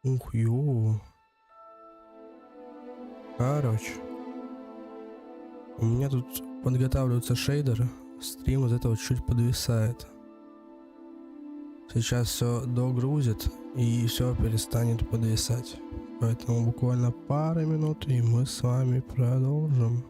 Ух, ё. Короче. У меня тут подготавливается шейдер. Стрим из этого чуть подвисает. Сейчас все догрузит и все перестанет подвисать. Поэтому буквально пара минут и мы с вами продолжим.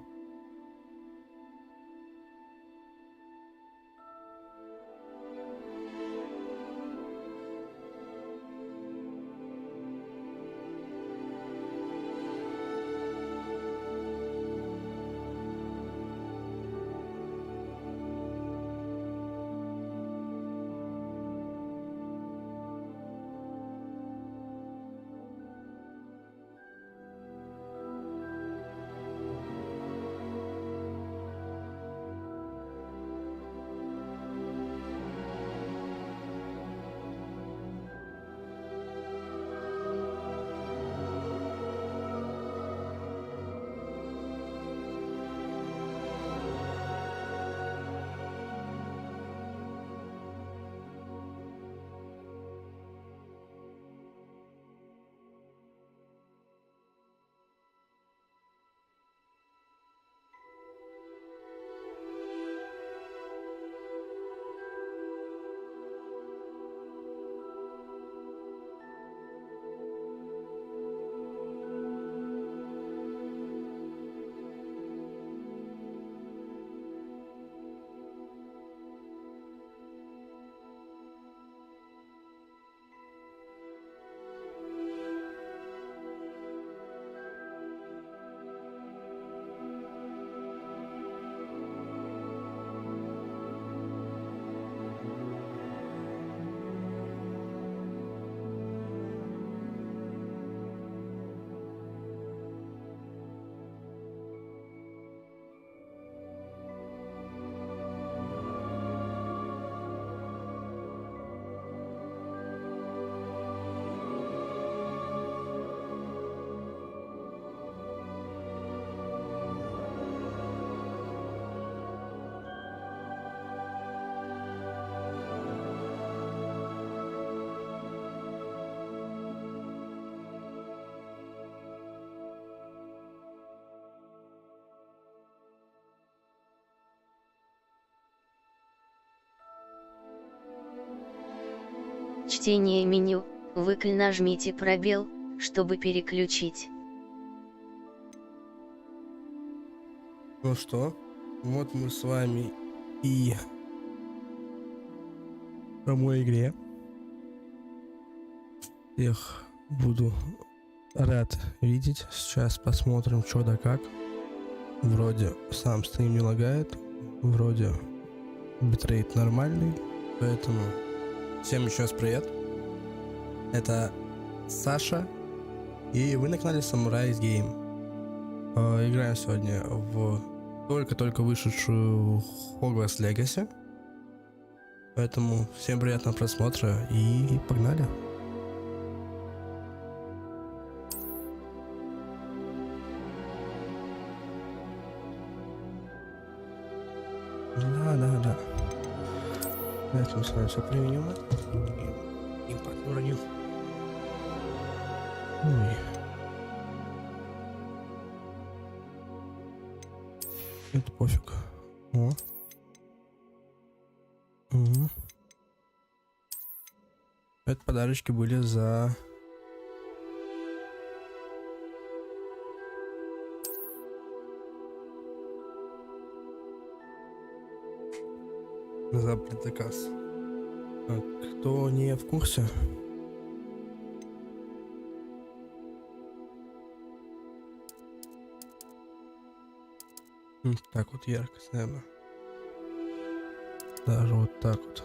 Чтение меню, нажмите пробел, чтобы переключить. Ну что, вот мы с вами и в самой игре. Всех буду рад видеть. Сейчас посмотрим, что да как. Вроде сам стрим не лагает, вроде битрейт нормальный, поэтому всем еще раз привет. Это Саша, и вы на канале Samurai Game. Играем сегодня в только-только вышедшую Hogwarts Legacy. Поэтому всем приятного просмотра и погнали. Да. Давайте мы с вами все применим. Импорт уронил. Ой. Это пофиг. О. Угу. Это подарочки были за... за предзаказ. Кто не в курсе, так вот яркость, наверное, даже вот так вот.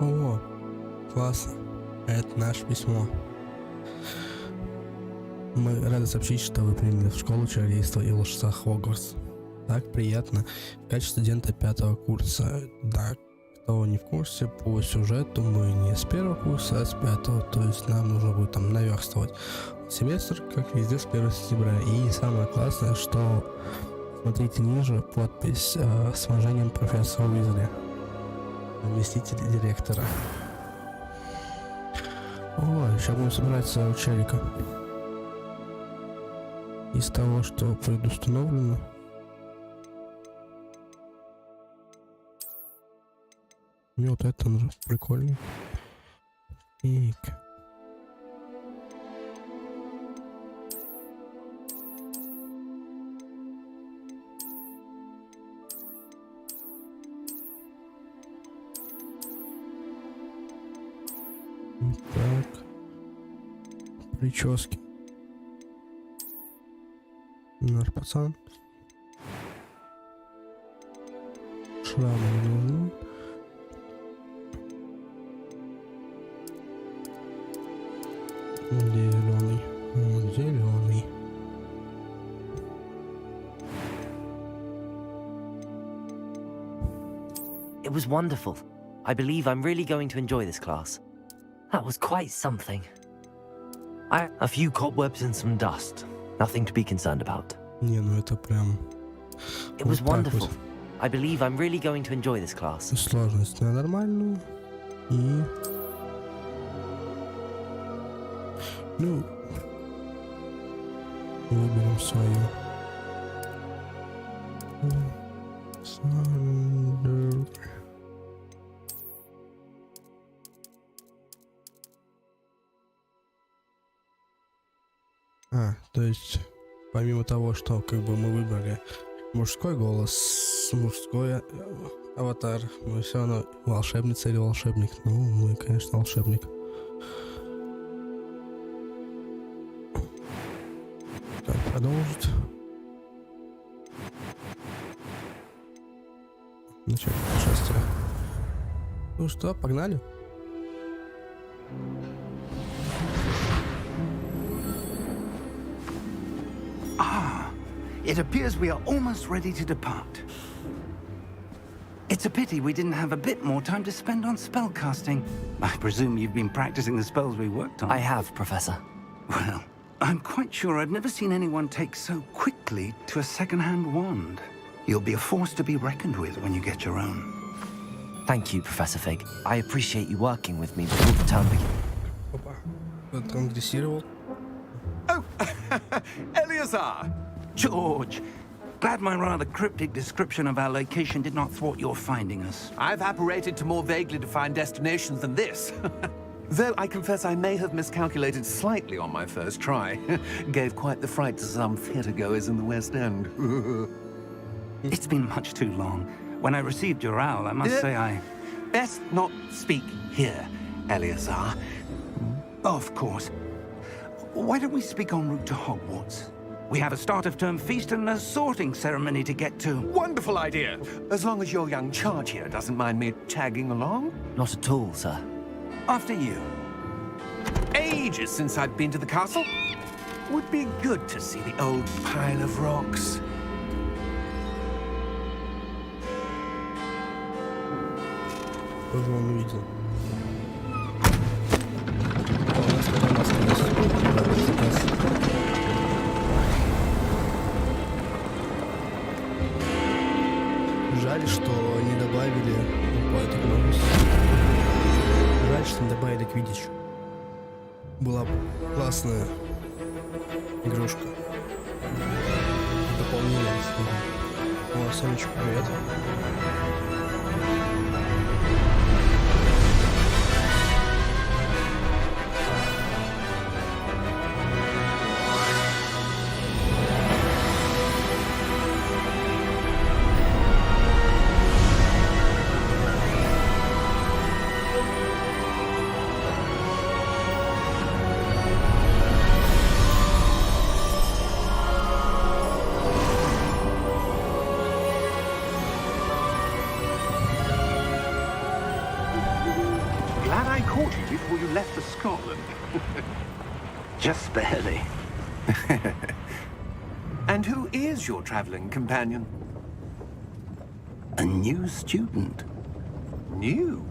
О, классно, это наше письмо. Мы рады сообщить, что вы приняли в школу чародейства и волшебства Хогвартс. Так приятно. В качестве студента 5-го курса. Да, кто не в курсе, по сюжету мы не с 1-го курса, а с 5-го. То есть нам нужно будет там наверстывать семестр, как везде, с 1 сентября. И самое классное, что смотрите ниже подпись с уважением профессора Уизли. Заместитель директора. Ой, сейчас будем собираться у Челика. Из того, что предустановлено. Мне вот это нравится, прикольно. Так. Так. Прически. Наш пацан. Шрамы не нужны. Зеленый. Вот зеленый. It was wonderful. I believe I'm really going to enjoy this class. That was quite something. A few cobwebs and some dust. Nothing to be concerned about. Не, ну это прям... It was вот так wonderful. вот. I believe I'm really going to enjoy this class. Сложность на нормальную. И... Ну... Выберем свою. Сандер. То есть, помимо того, что как бы мы выбрали мужской голос, мужской аватар, мы все равно волшебница или волшебник. Ну, мы, конечно, волшебник. Так, продолжить. Начать путешествие. Ну что, погнали? It appears we are almost ready to depart. It's a pity we didn't have a bit more time to spend on spellcasting. I presume you've been practicing the spells we worked on. I have, Professor. Well, I'm quite sure I've never seen anyone take so quickly to a second-hand wand. You'll be a force to be reckoned with when you get your own. Thank you, Professor Fig. I appreciate you working with me before the term begins. Опа. Кто-то агрессировал. Oh, Eleazar! George, glad my rather cryptic description of our location did not thwart your finding us. I've apparated to more vaguely defined destinations than this. Though I confess I may have miscalculated slightly on my first try. Gave quite the fright to some theatre-goers in the West End. It's been much too long. When I received your owl, I must say I... Best not speak here, Eleazar. Of course. Why don't we speak en route to Hogwarts? We have a start-of-term feast and a sorting ceremony to get to. Wonderful idea! As long as your young charge here doesn't mind me tagging along. Not at all, sir. After you. Ages since I've been to the castle. Would be good to see the old pile of rocks. Тоже он увидел. О, у нас такая маска есть. Заказ. Жаль, что не добавили... Опа, это гномус. Жаль, что не добавили квиддич. Была классная игрушка. Дополнение. О, Сонечка, привет. Glad I caught you before you left for Scotland. Just barely. And who is your traveling companion? A new student. New?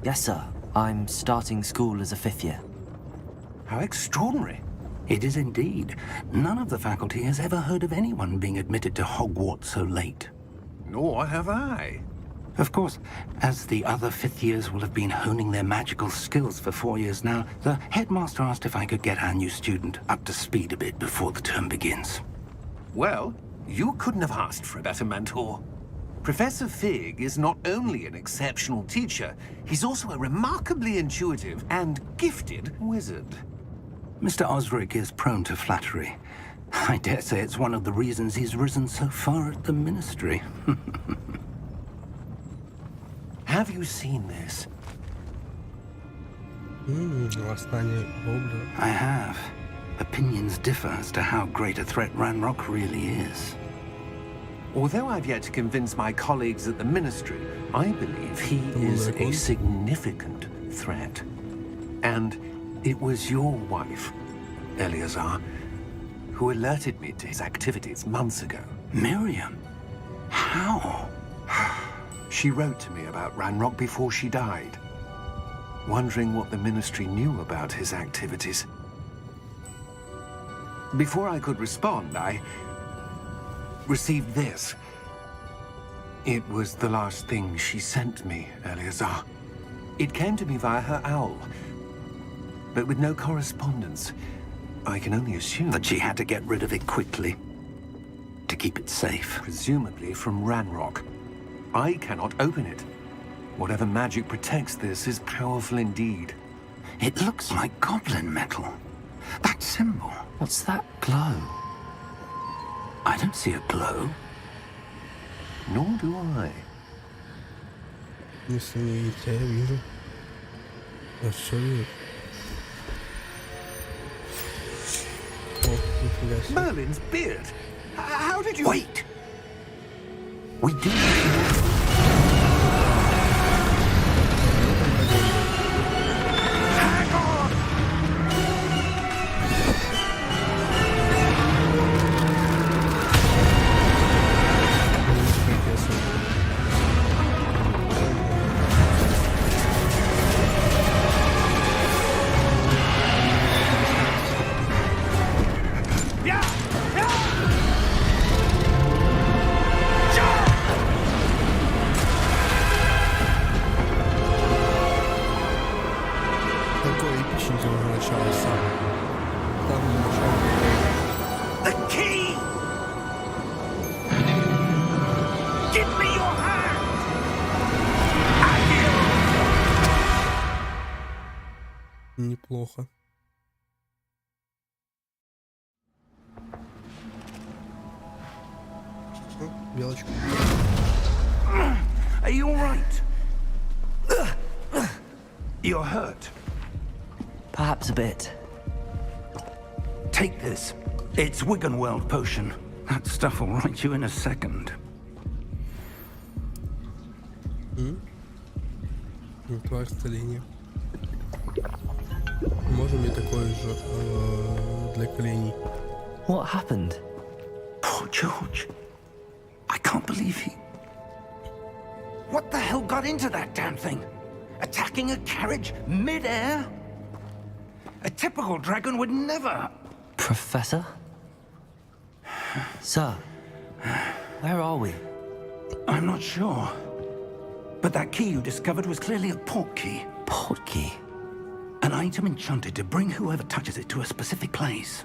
Yes, sir. I'm starting school as a 5th year. How extraordinary. It is indeed. None of the faculty has ever heard of anyone being admitted to Hogwarts so late. Nor have I. Of course, as the other fifth years will have been honing their magical skills for 4 years now, the headmaster asked if I could get our new student up to speed a bit before the term begins. Well, you couldn't have asked for a better mentor. Professor Fig is not only an exceptional teacher, he's also a remarkably intuitive and gifted wizard. Mr. Osric is prone to flattery. I dare say it's one of the reasons he's risen so far at the Ministry. Have you seen this? Восстание Гобля. I have. Opinions differ as to how great a threat Ranrock really is. Although I've yet to convince my colleagues at the Ministry, I believe he is a significant threat. And it was your wife, Eleazar, who alerted me to his activities months ago. Miriam? How? She wrote to me about Ranrock before she died, wondering what the Ministry knew about his activities. Before I could respond, I received this. It was the last thing she sent me, Eleazar. It came to me via her owl, but with no correspondence. I can only assume That she had to get rid of it quickly. To keep it safe. presumably from Ranrock. I cannot open it. Whatever magic protects this is powerful indeed. It looks like goblin metal. That symbol. What's that glow? I don't see a glow. Nor do I. Если не видите, я вижу. Я все вижу. О, нифига себе. Merlin's beard! How did you... Wait! We do. Такое эпичненькое уже начало самое. Там начало. The key! Give me your hand! Неплохо. О, белочка. Are you all right? You're hurt. Perhaps a bit. Take this. It's Wiggenweld potion. That stuff will right you in a second. Тварь исцеления. Можем ли такое же для коленей? What happened? Poor George. I can't believe he... What the hell got into that damn thing? Attacking a carriage mid-air? A typical dragon would never... Professor? Sir, where are we? I'm not sure. But that key you discovered was clearly a port key. Port key? An item enchanted to bring whoever touches it to a specific place.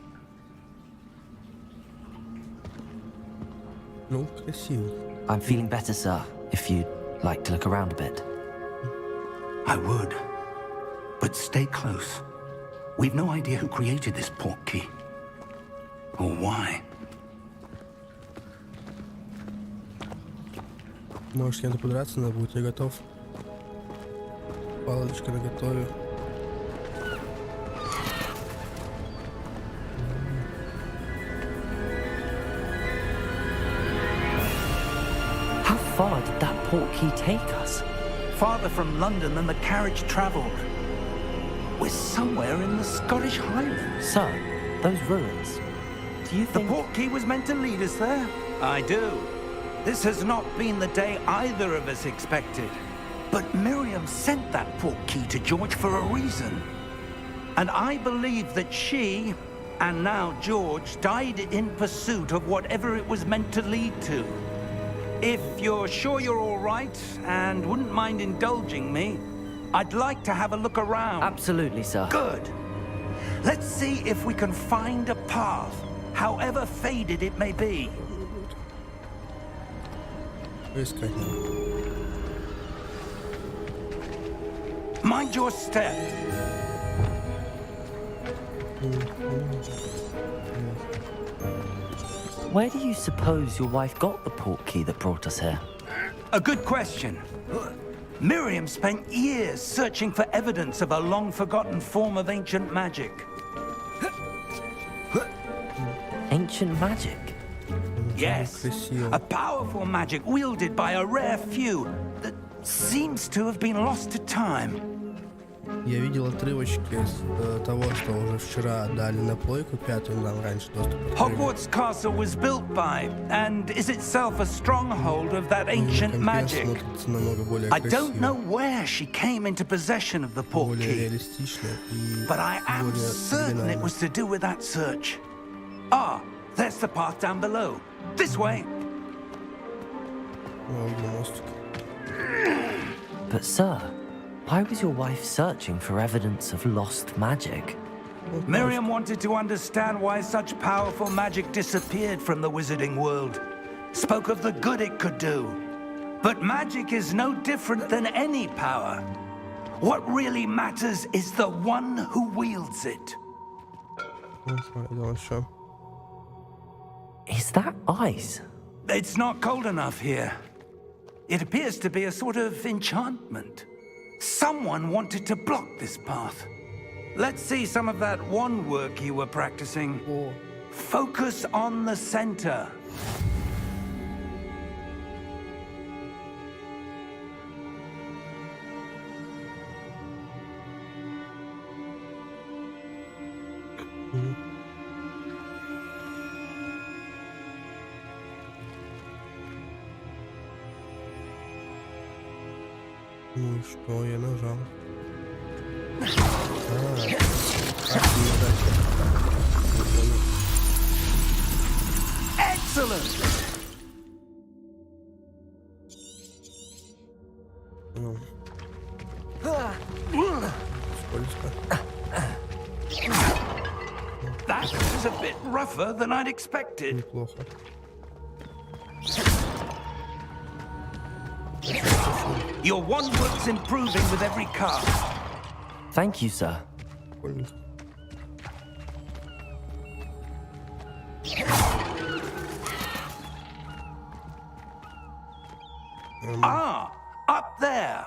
Ну, красиво. I'm feeling better, sir, if you'd like to look around a bit. I would. But stay close. We've no idea who created this port key. Or why. Можешь с кем-то подраться, надо будет, я готов. Палочка наготове. How far did that port key take us? Farther from London than the carriage travelled. We're somewhere in the Scottish Highlands. Sir, those ruins. Do you The think... port key was meant to lead us there? I do. This has not been the day either of us expected. But Miriam sent that port key to George for a reason. And I believe that she, and now George, died in pursuit of whatever it was meant to lead to. If you're sure you're all right and wouldn't mind indulging me, I'd like to have a look around. Absolutely, sir. Good. Let's see if we can find a path, however faded it may be. Поискать надо. Mind your step. Where do you suppose your wife got the port key that brought us here? A good question. Miriam spent years searching for evidence of a long-forgotten form of ancient magic. Ancient magic? Yes, a powerful magic wielded by a rare few that seems to have been lost to time. Я видел отрывочки с того, что уже вчера дали на плойку пятую, нам раньше доступ открыли. Hogwarts Castle was built by, and is itself a stronghold of that ancient Компьютер magic. смотрится намного более I don't красиво, know where she came into possession of the более portkey, реалистично и but I am более certain it оригинально. was to do with that search. Ah, there's the path down below. This way. Видел мостик. But, sir, why was your wife searching for evidence of lost magic? Miriam wanted to understand why such powerful magic disappeared from the wizarding world. Spoke of the good it could do. But magic is no different than any power. What really matters is the one who wields it. Видел еще. Is that ice? It's not cold enough here. It appears to be a sort of enchantment. Someone wanted to block this path. Let's see some of that wand work you were practicing. О, Focus on the center. ну и что, я нажал. Как мне дальше? Excellent! Ну, скользко. That was a bit rougher than I'd expected. Неплохо. Your wand work's improving with every cast. Thank you, sir. Прикольно. Ah, up there.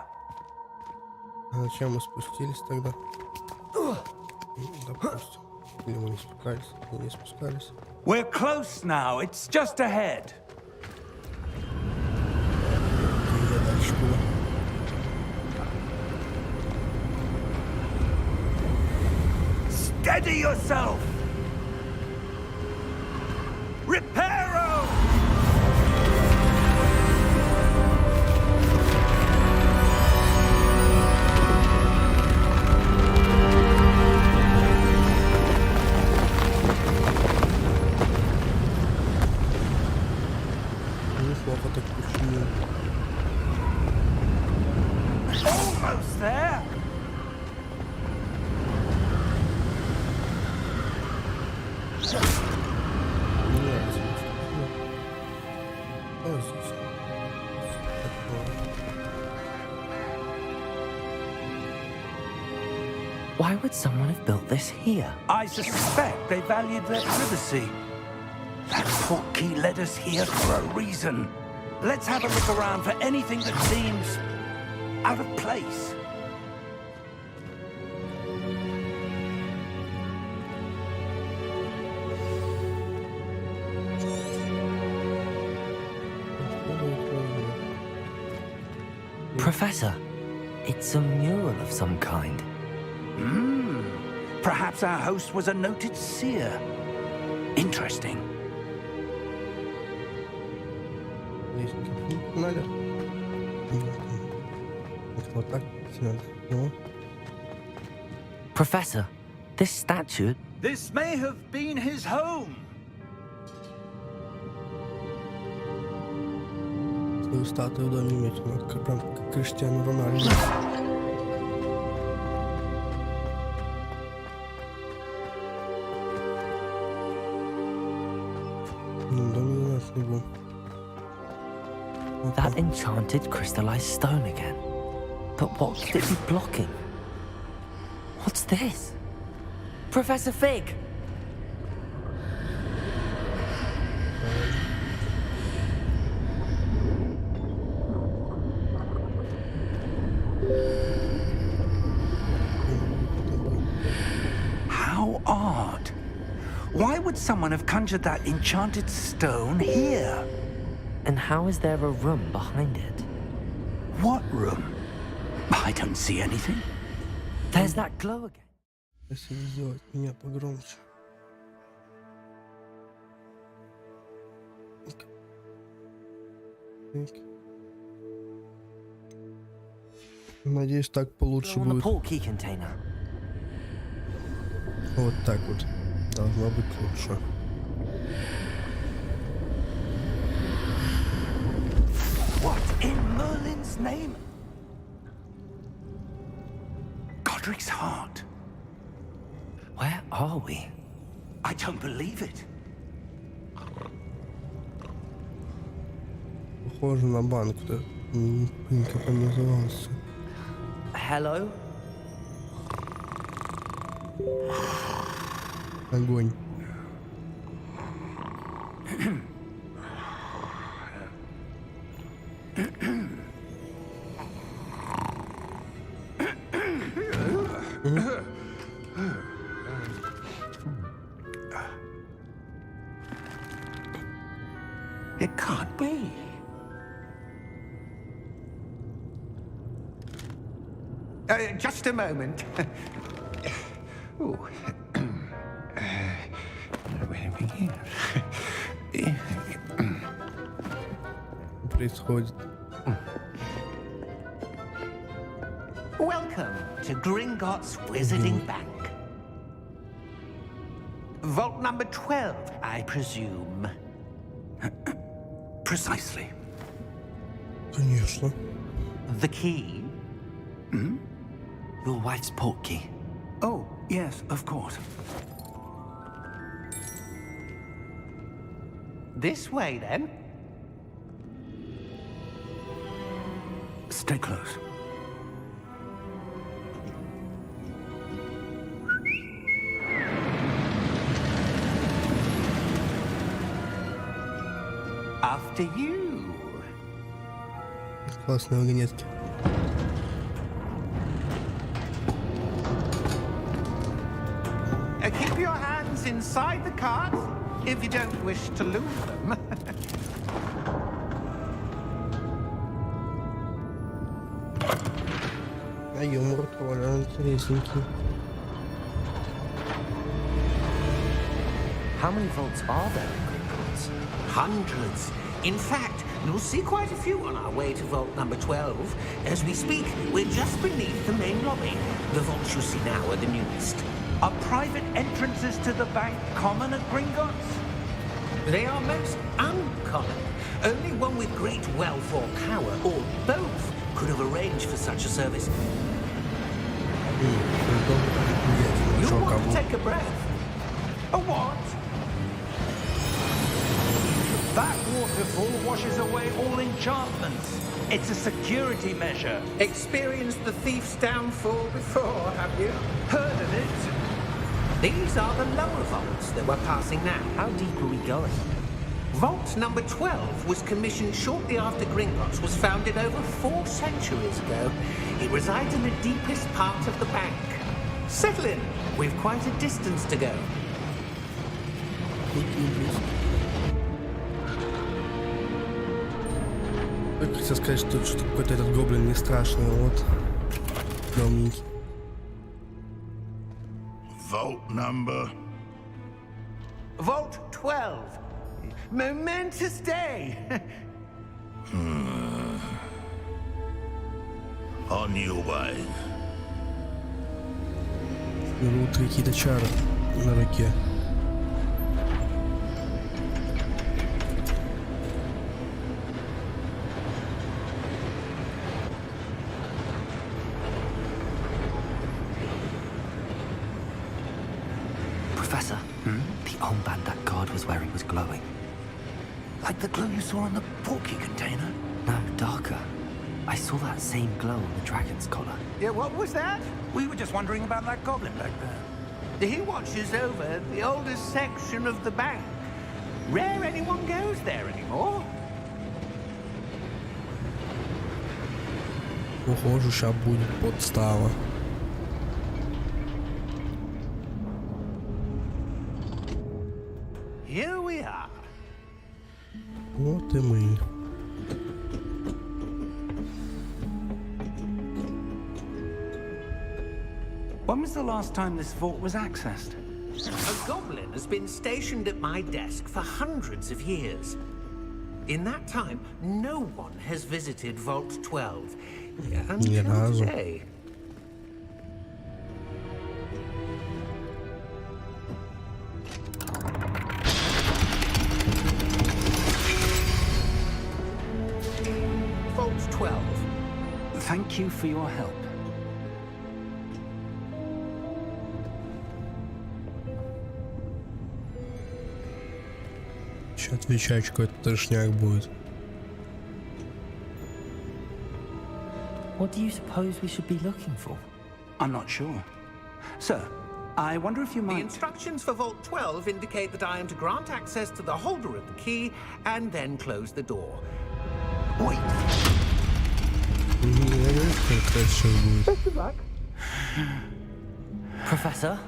А зачем мы спустились тогда? Допустим. Или мы не спускались? Не спускались. We're close now. It's just ahead. Где дальше было? Steady yourself. Reparo! Неплохо так починил. Almost there. Меняется. Что здесь? Why would someone have built this here? I suspect they valued their privacy. That portkey led us here for a reason. Let's have a look around for anything that seems out of place. Professor, it's a mural of some kind. Perhaps our host was a noted seer. Interesting. Надо. Вот так надо. Ну, Professor, this statue... This may have been his home. свою статую в доме иметь, ну, прям как Криштиану Рональду. Ну, доме не нас не был. That enchanted crystallized stone again. But what could it be blocking? What's this? Professor Fig! How odd. Why would someone have conjured that enchanted stone here? And how is there a room behind it? What room? I don't see anything. There's that glow again. Если сделать меня погромче. Надеюсь, так получше Glow on the будет. portkey container. Вот так вот. Должно быть лучше. What in Merlin's name? Godric's heart. Where are we? I don't believe it. Похоже на банк-то. Как он назывался? Hello? Огонь. It can't be. Just a moment. Ooh. Where do we begin? Происходит. Welcome to Gringotts Wizarding Bank. Vault number 12, I presume. Precisely. Конечно. The key? Your wife's portkey. Oh, yes, of course. This way, then. Stay close. After you. Классные вагонетки. Keep your hands inside the cart if you don't wish to lose them. А юмор довольно интересненький. How many vaults are there in Gringotts? Hundreds. In fact, you'll see quite a few on our way to vault number 12. As we speak, we're just beneath the main lobby. The vaults you see now are the newest. Are private entrances to the bank common at Gringotts? They are most uncommon. Only one with great wealth or power, or both, could have arranged for such a service. You want to take a breath? A what? That waterfall washes away all enchantments. It's a security measure. Experienced the thief's downfall before, have you? Heard of it? These are the lower vaults that we're passing now. How deep are we going? Vault number 12 was commissioned shortly after Gringotts was founded over 4 centuries ago. It resides in the deepest part of the bank. Settle in. We've quite a distance to go. Я хотел сказать, что что-то какой-то этот гоблин не страшный, вот. Домненький. Vault number. Vault 12. Momentous day. On your way. Вот какие-то чары на руке. Professor, the armband that guard was wearing was glowing. Like the glue you saw in the porky container? No, darker. I saw that same glow on the dragon's collar. Yeah, what was that? We were just wondering about that goblin back there. He watches over the oldest section of the bank. Rare anyone goes there anymore. Похоже, сейчас будет подстава. Here we are. Вот и мы. When was the last time this vault was accessed? A goblin has been stationed at my desk for hundreds of years. In that time, no one has visited Vault 12. Until разу. today. Vault 12. Thank you for your help. Сейчас отвечать, какой-то трешняк будет. What do you suppose we should be looking for? I'm not sure. Sir, I wonder if you The might... instructions for Vault 12 indicate that I am to grant access to the holder of the key and then close the door. Wait! Я говорю, какая сейчас будет. Professor?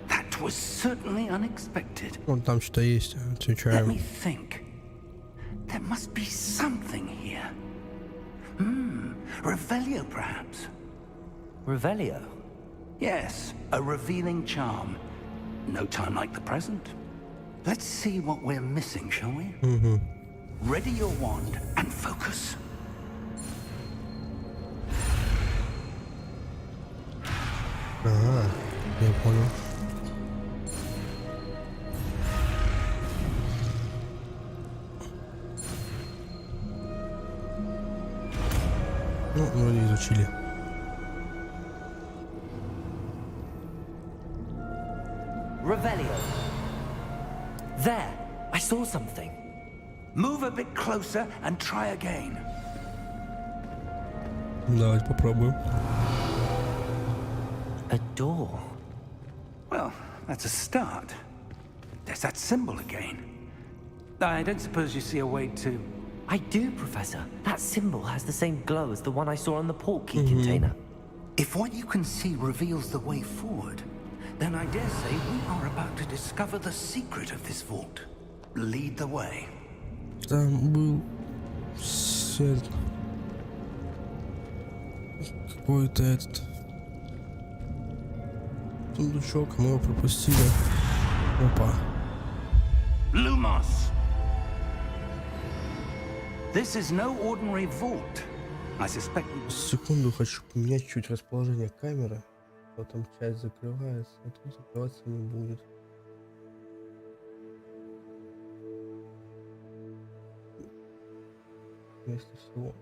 That was certainly unexpected. Вон там что-то есть, Let отвечаем. me think. There must be something here. Revelio, perhaps? Revelio? Yes, a revealing charm. No time like the present. Let's see what we're missing, shall we? Ready your wand and focus. Ага, я понял. Ну, вроде изучили. Revelio. There! I saw something. Move a bit closer and try again. Давайте попробуем. A door. Well, that's a start. There's that symbol again. I don't suppose you see a way to... I do, Professor. That symbol has the same glow as the one I saw on the portkey container. If what you can see reveals the way forward, then I dare say we are about to discover the secret of this vault. Lead the way. Там был свет. Какой-то этот сундучок, мы его пропустили. Опа. Lumos! This is no ordinary vault. I suspect... Секунду, хочу поменять чуть расположение камеры. Потом часть закрывается, а тут закрываться не будет. Вместо всего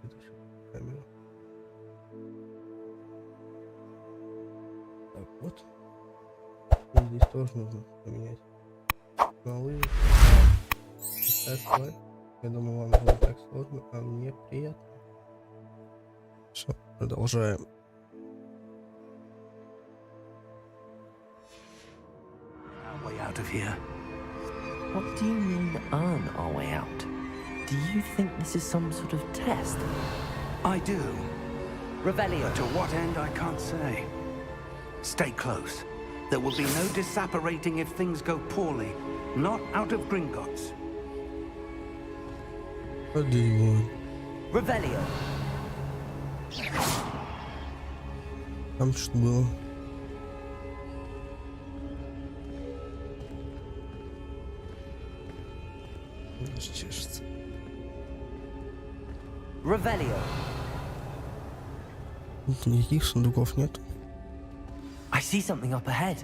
вытащу камеру. Так, вот. И здесь тоже нужно поменять. На лыжи. Так, я думаю, вам будет так сложно, а мне приятно. Все, продолжаем. Our way out of here. What do you mean, earn our way out? Do you think this is some sort of test? I do. Revelio. To what end, I can't say. Stay close. There will be no disapparating if things go poorly. Not out of Gringotts. Один. Revelio. Там что было? Чешется. Revelio. Никаких сундуков нет. I see something up ahead.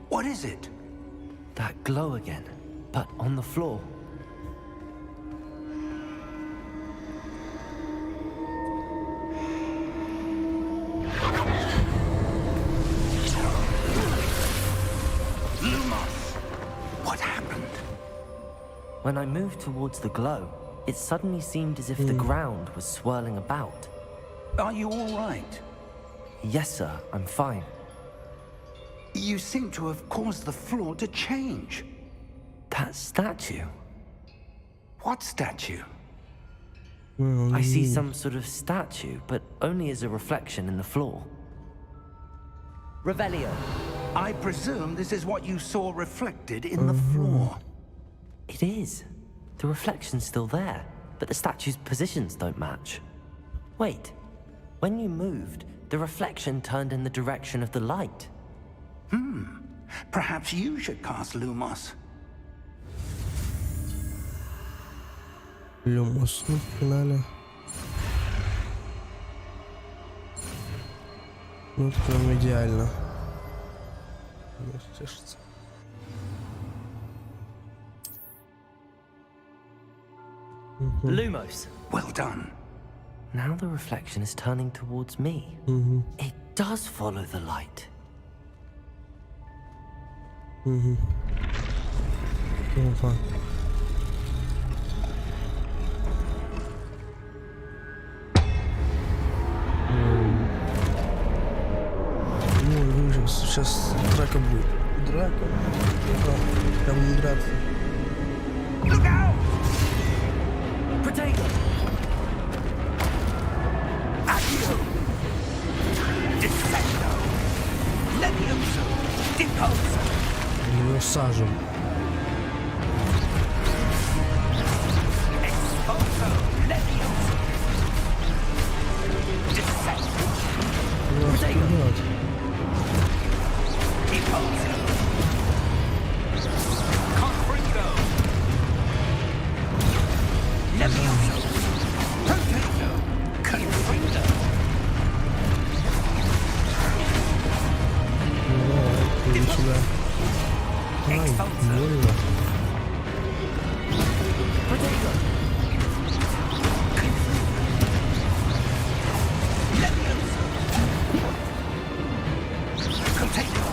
What is it? That glow again, but on the floor. When I moved towards the glow, it suddenly seemed as if the ground was swirling about. Are you all right? Yes, sir, I'm fine. You seem to have caused the floor to change. That statue. What statue? I see some sort of statue, but only as a reflection in the floor. Revelio. I presume this is what you saw reflected in the floor. It is. The reflection's still there, but the statue's positions don't match. Wait. When you moved, the reflection turned in the direction of the light. Perhaps you should cast Lumos. Люмус, ну, в финале. Ну, это прям идеально. Мне тешится. Lumos. Well done. Now the reflection is turning towards me. It does follow the light. Опа. Ну, ужас. Сейчас драка будет. Драка? Да, там не драться. Look out! Protego! Accio! Defendo! Levioso! Deposo! Мы его сажем. Exposo! Levioso! Defendo! Ну, вперед. Deposo! Confringo! Levioso! Protego! Confringo! Иди сюда. Ай, больно. Protego! Levioso! Protego!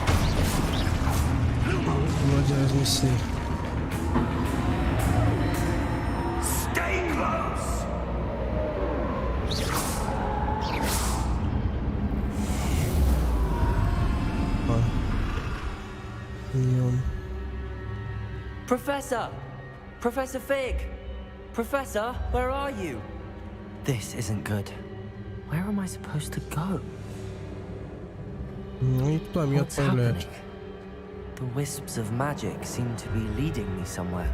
Lumos! Вроде разнесли. Stay close! Не он. Professor! Professor Fig! Professor, where are you? This isn't good. Where am I supposed to go? Ну и туда меня What's отправляют. happening? The wisps of magic seem to be leading me somewhere.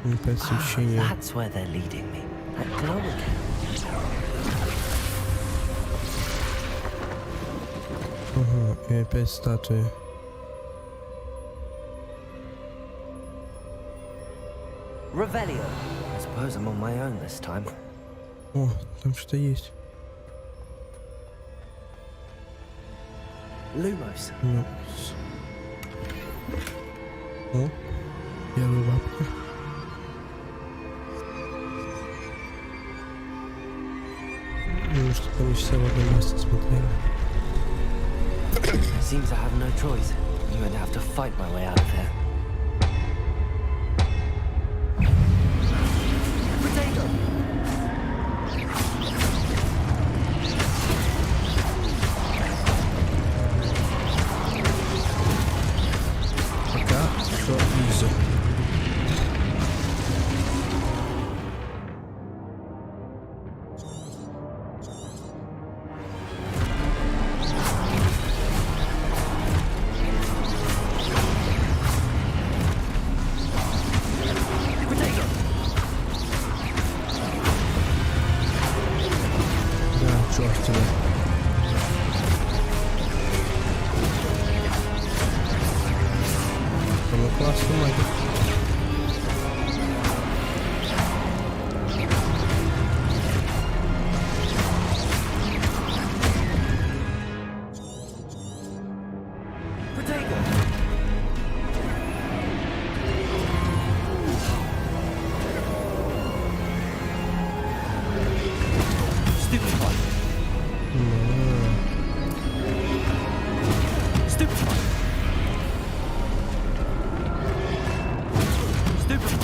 Опять Ah, свечение. that's where they're leading me. That glow again. Ага, и опять статуи. Revelio. I suppose I'm on my own this time. О, там что-то есть. Lumos. Ну, О, первая бабка. Ну, чтобы они все в одном месте смотрели. Seems I have no choice. I'm going to have to fight my way out of here. Potato! Пока все изи. Да, черт тебе. Ну, классный магик. Potato! Stupid one. Stupid one. Stupid one.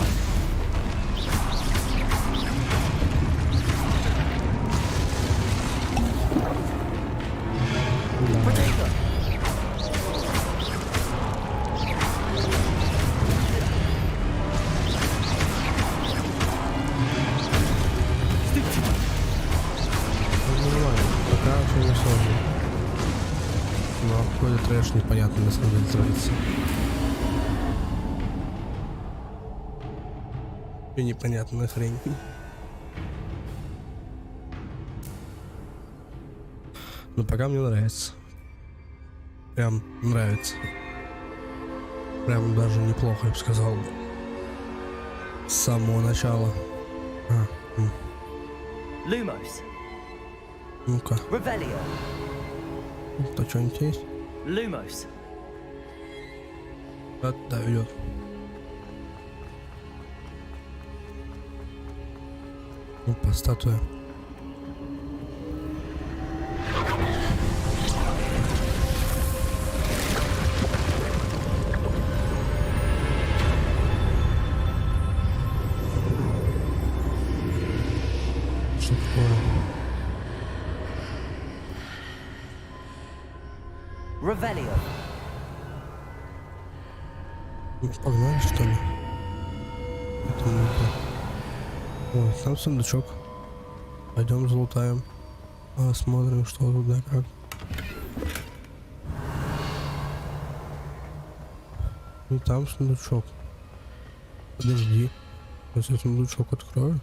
Нормально, пока все не сложно. Но какой-то трэш непонятно на самом деле творится. И непонятная хрень. Но пока мне нравится. Прям нравится. Прям даже неплохо, я бы сказал. С самого начала. Lumos. Ну-ка, Revelio. то что-нибудь есть? Lumos. Да, идет. Опа, статуя. Что такое? Revelio. Ну, погнали, что ли? Это ну-ка. Ой, там сундучок. Пойдем залутаем. Посмотрим, что туда как. И там сундучок. Подожди. Сейчас я сундучок открою.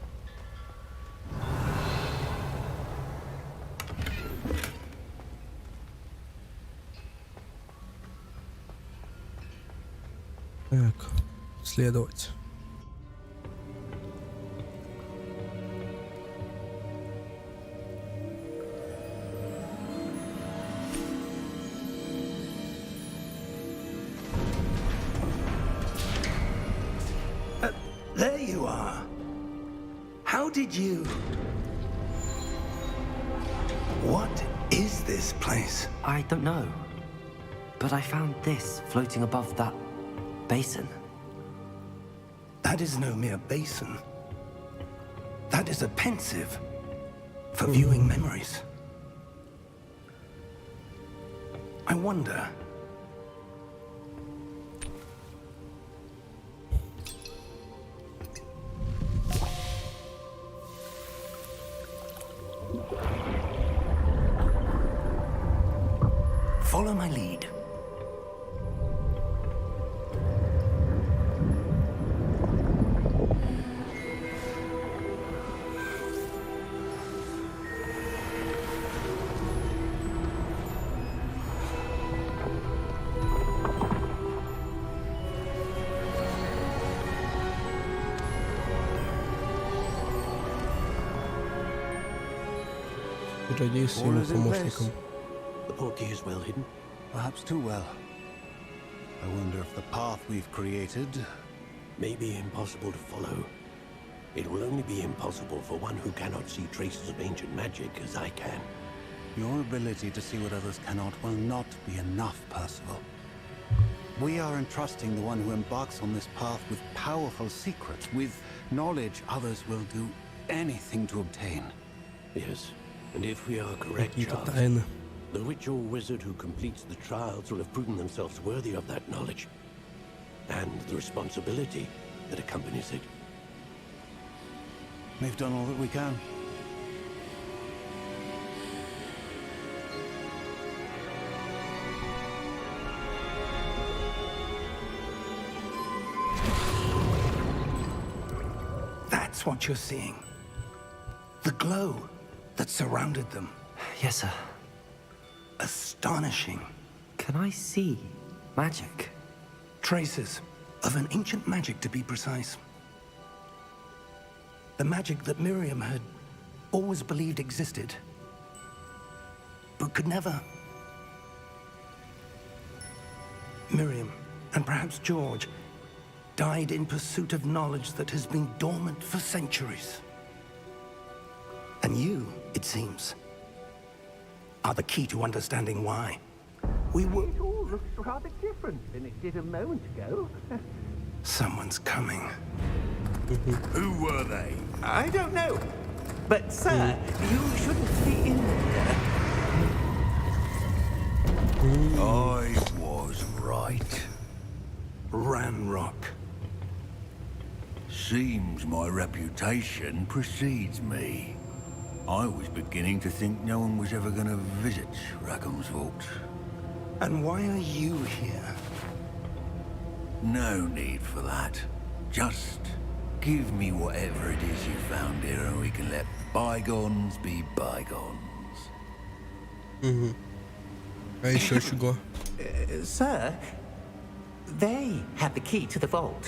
Так, исследовать. There you are. How did you... What is this place? I don't know. But I found this floating above that basin. That is no mere basin. That is a pensive for viewing memories. I wonder... Follow my lead. Ради с его помощником. The portkey is well hidden. Perhaps too well. I wonder if the path we've created may be impossible to follow. It will only be impossible for one who cannot see traces of ancient magic as I can. Your ability to see what others cannot will not be enough, Percival. We are entrusting the one who embarks on this path with powerful secrets, with knowledge others will do anything to obtain. Yes, and if we are correct, Какие-то Charles, тайны. the witch or wizard who completes the trials will have proven themselves worthy of that knowledge and the responsibility that accompanies it. We've done all that we can. That's what you're seeing. The glow that surrounded them. Yes, sir. Astonishing. Can I see magic? Traces of an ancient magic, to be precise. The magic that Miriam had always believed existed, but could never. Miriam, and perhaps George, died in pursuit of knowledge that has been dormant for centuries. And you, it seems, are the key to understanding why. We were... It all looks rather different than it did a moment ago. Someone's coming. Who were they? I don't know. But, sir, you shouldn't be in there. I was right. Ranrock. Seems my reputation precedes me. I was beginning to think no one was ever going to visit Rackham's vault. And why are you here? No need for that. Just give me whatever it is you found here and we can let bygones be bygones. А еще чего? Sir, they had the key to the vault.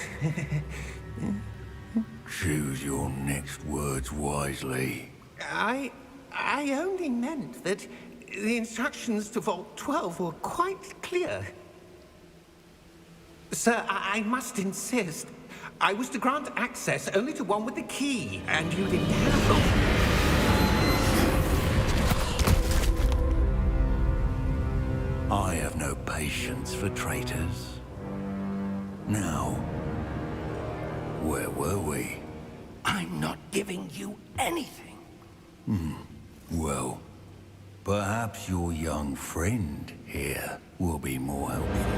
Choose your next words wisely. I only meant that the instructions to Vault 12 were quite clear. Sir, I must insist. I was to grant access only to one with the key, and you didn't have them. I have no patience for traitors. Now, where were we? I'm not giving you anything. Well, perhaps your young friend here will be more helpful.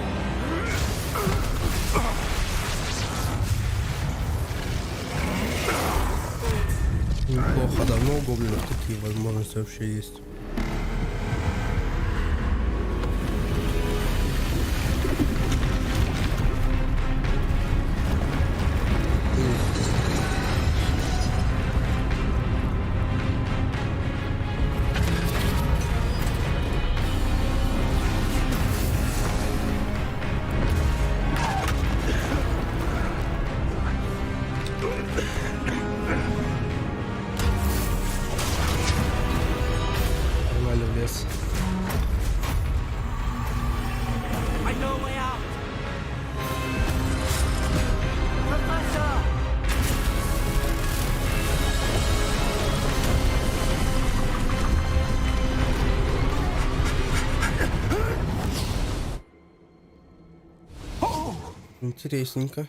Неплохо, давно у гоблинов такие возможности вообще есть. I know a way out. Professor! Интересненько.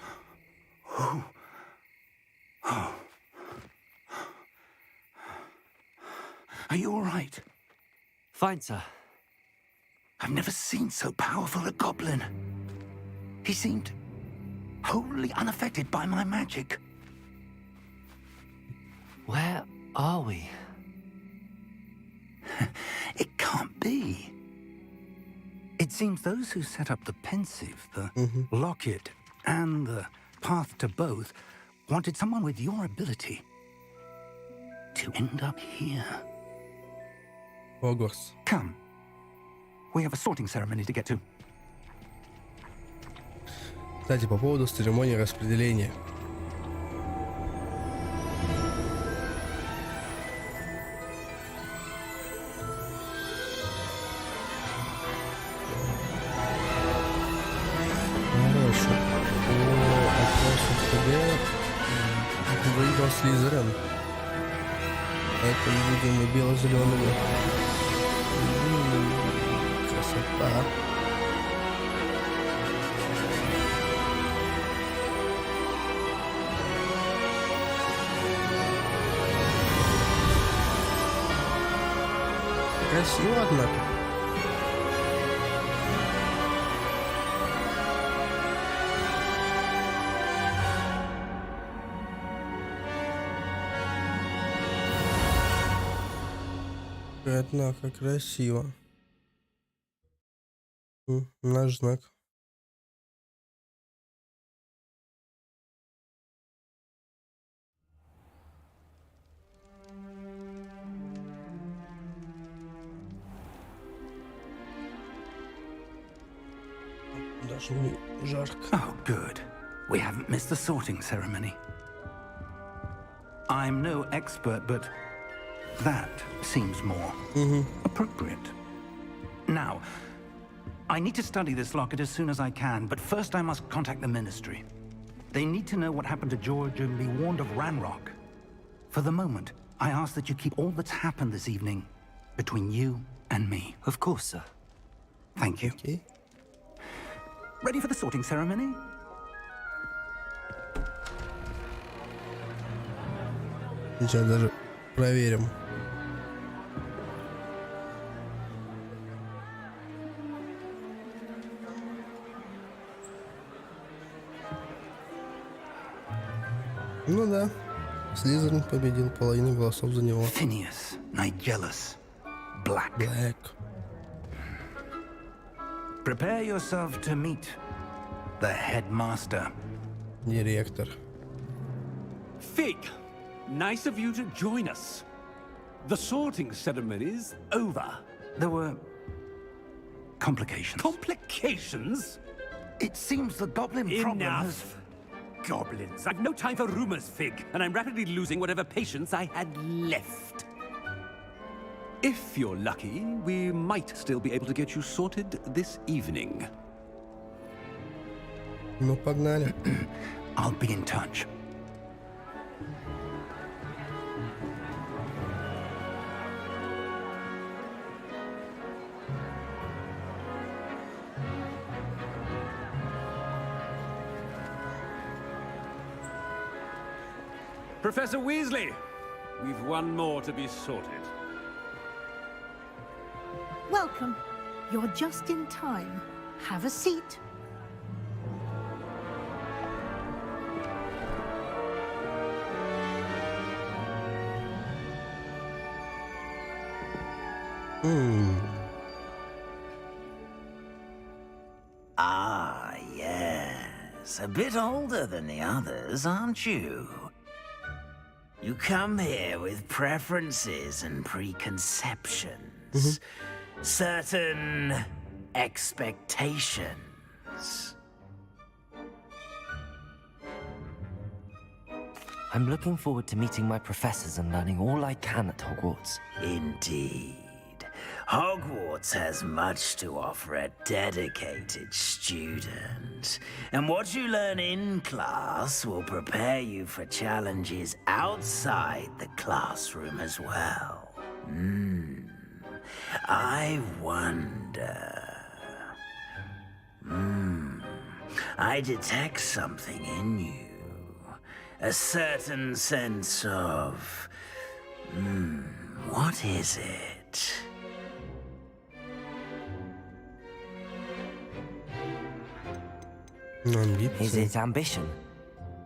Are you all right? Fine, sir. I've never seen so powerful a goblin. He seemed wholly unaffected by my magic. Where are we? It can't be. It seems those who set up the pensive, the locket, and the path to both wanted someone with your ability to end up here. Hogwarts. Come. We have a sorting ceremony to get to. Кстати, по поводу церемонии распределения. Короче, по опросу КД выиграл Слизерин. Это, видимо, бело-зелеными. Красота. Красиво, однако. Однако красиво. Наш знак. Даже не жарко. Oh, good. We haven't missed the sorting ceremony. I'm no expert, but that seems more appropriate. Now, I need to study this locket as soon as I can, but first I must contact the Ministry. They need to know what happened to George and be warned of Ranrock. For the moment, I ask that you keep all that's happened this evening between you and me. Of course, sir. Thank you. Окей. Ready for the sorting ceremony? Сейчас даже проверим. Ну да. Слизерин победил, половину голосов за него. Phineas, Nigellus, Black. Блэк. Prepare yourself to meet the headmaster. Директор. Fig, nice of you to join us. The sorting ceremony's over. There were complications. Complications? It seems the goblin problem has... Enough. Goblins. I've no time for rumors, Fig, and I'm rapidly losing whatever patience I had left. If you're lucky, we might still be able to get you sorted this evening. Ну, погнали. I'll be in touch. Professor Weasley, we've one more to be sorted. Welcome. You're just in time. Have a seat. Ah, yes. A bit older than the others, aren't you? You come here with preferences and preconceptions. Certain expectations. I'm looking forward to meeting my professors and learning all I can at Hogwarts. Indeed. Hogwarts has much to offer a dedicated student. And what you learn in class will prepare you for challenges outside the classroom as well. I wonder... I detect something in you. A certain sense of... what is it? Is it ambition?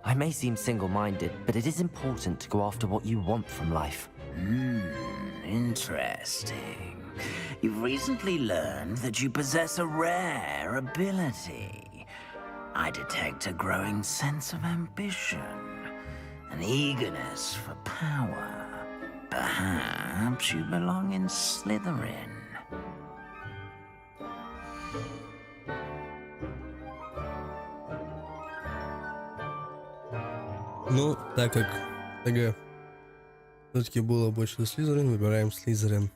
I may seem single-minded, but it is important to go after what you want from life. Interesting. You've recently learned that you possess a rare ability. I detect a growing sense of ambition, an eagerness for power. Perhaps you belong in Slytherin. Ну, так как ТГ все-таки было больше за Слизерин, выбираем Слизерин.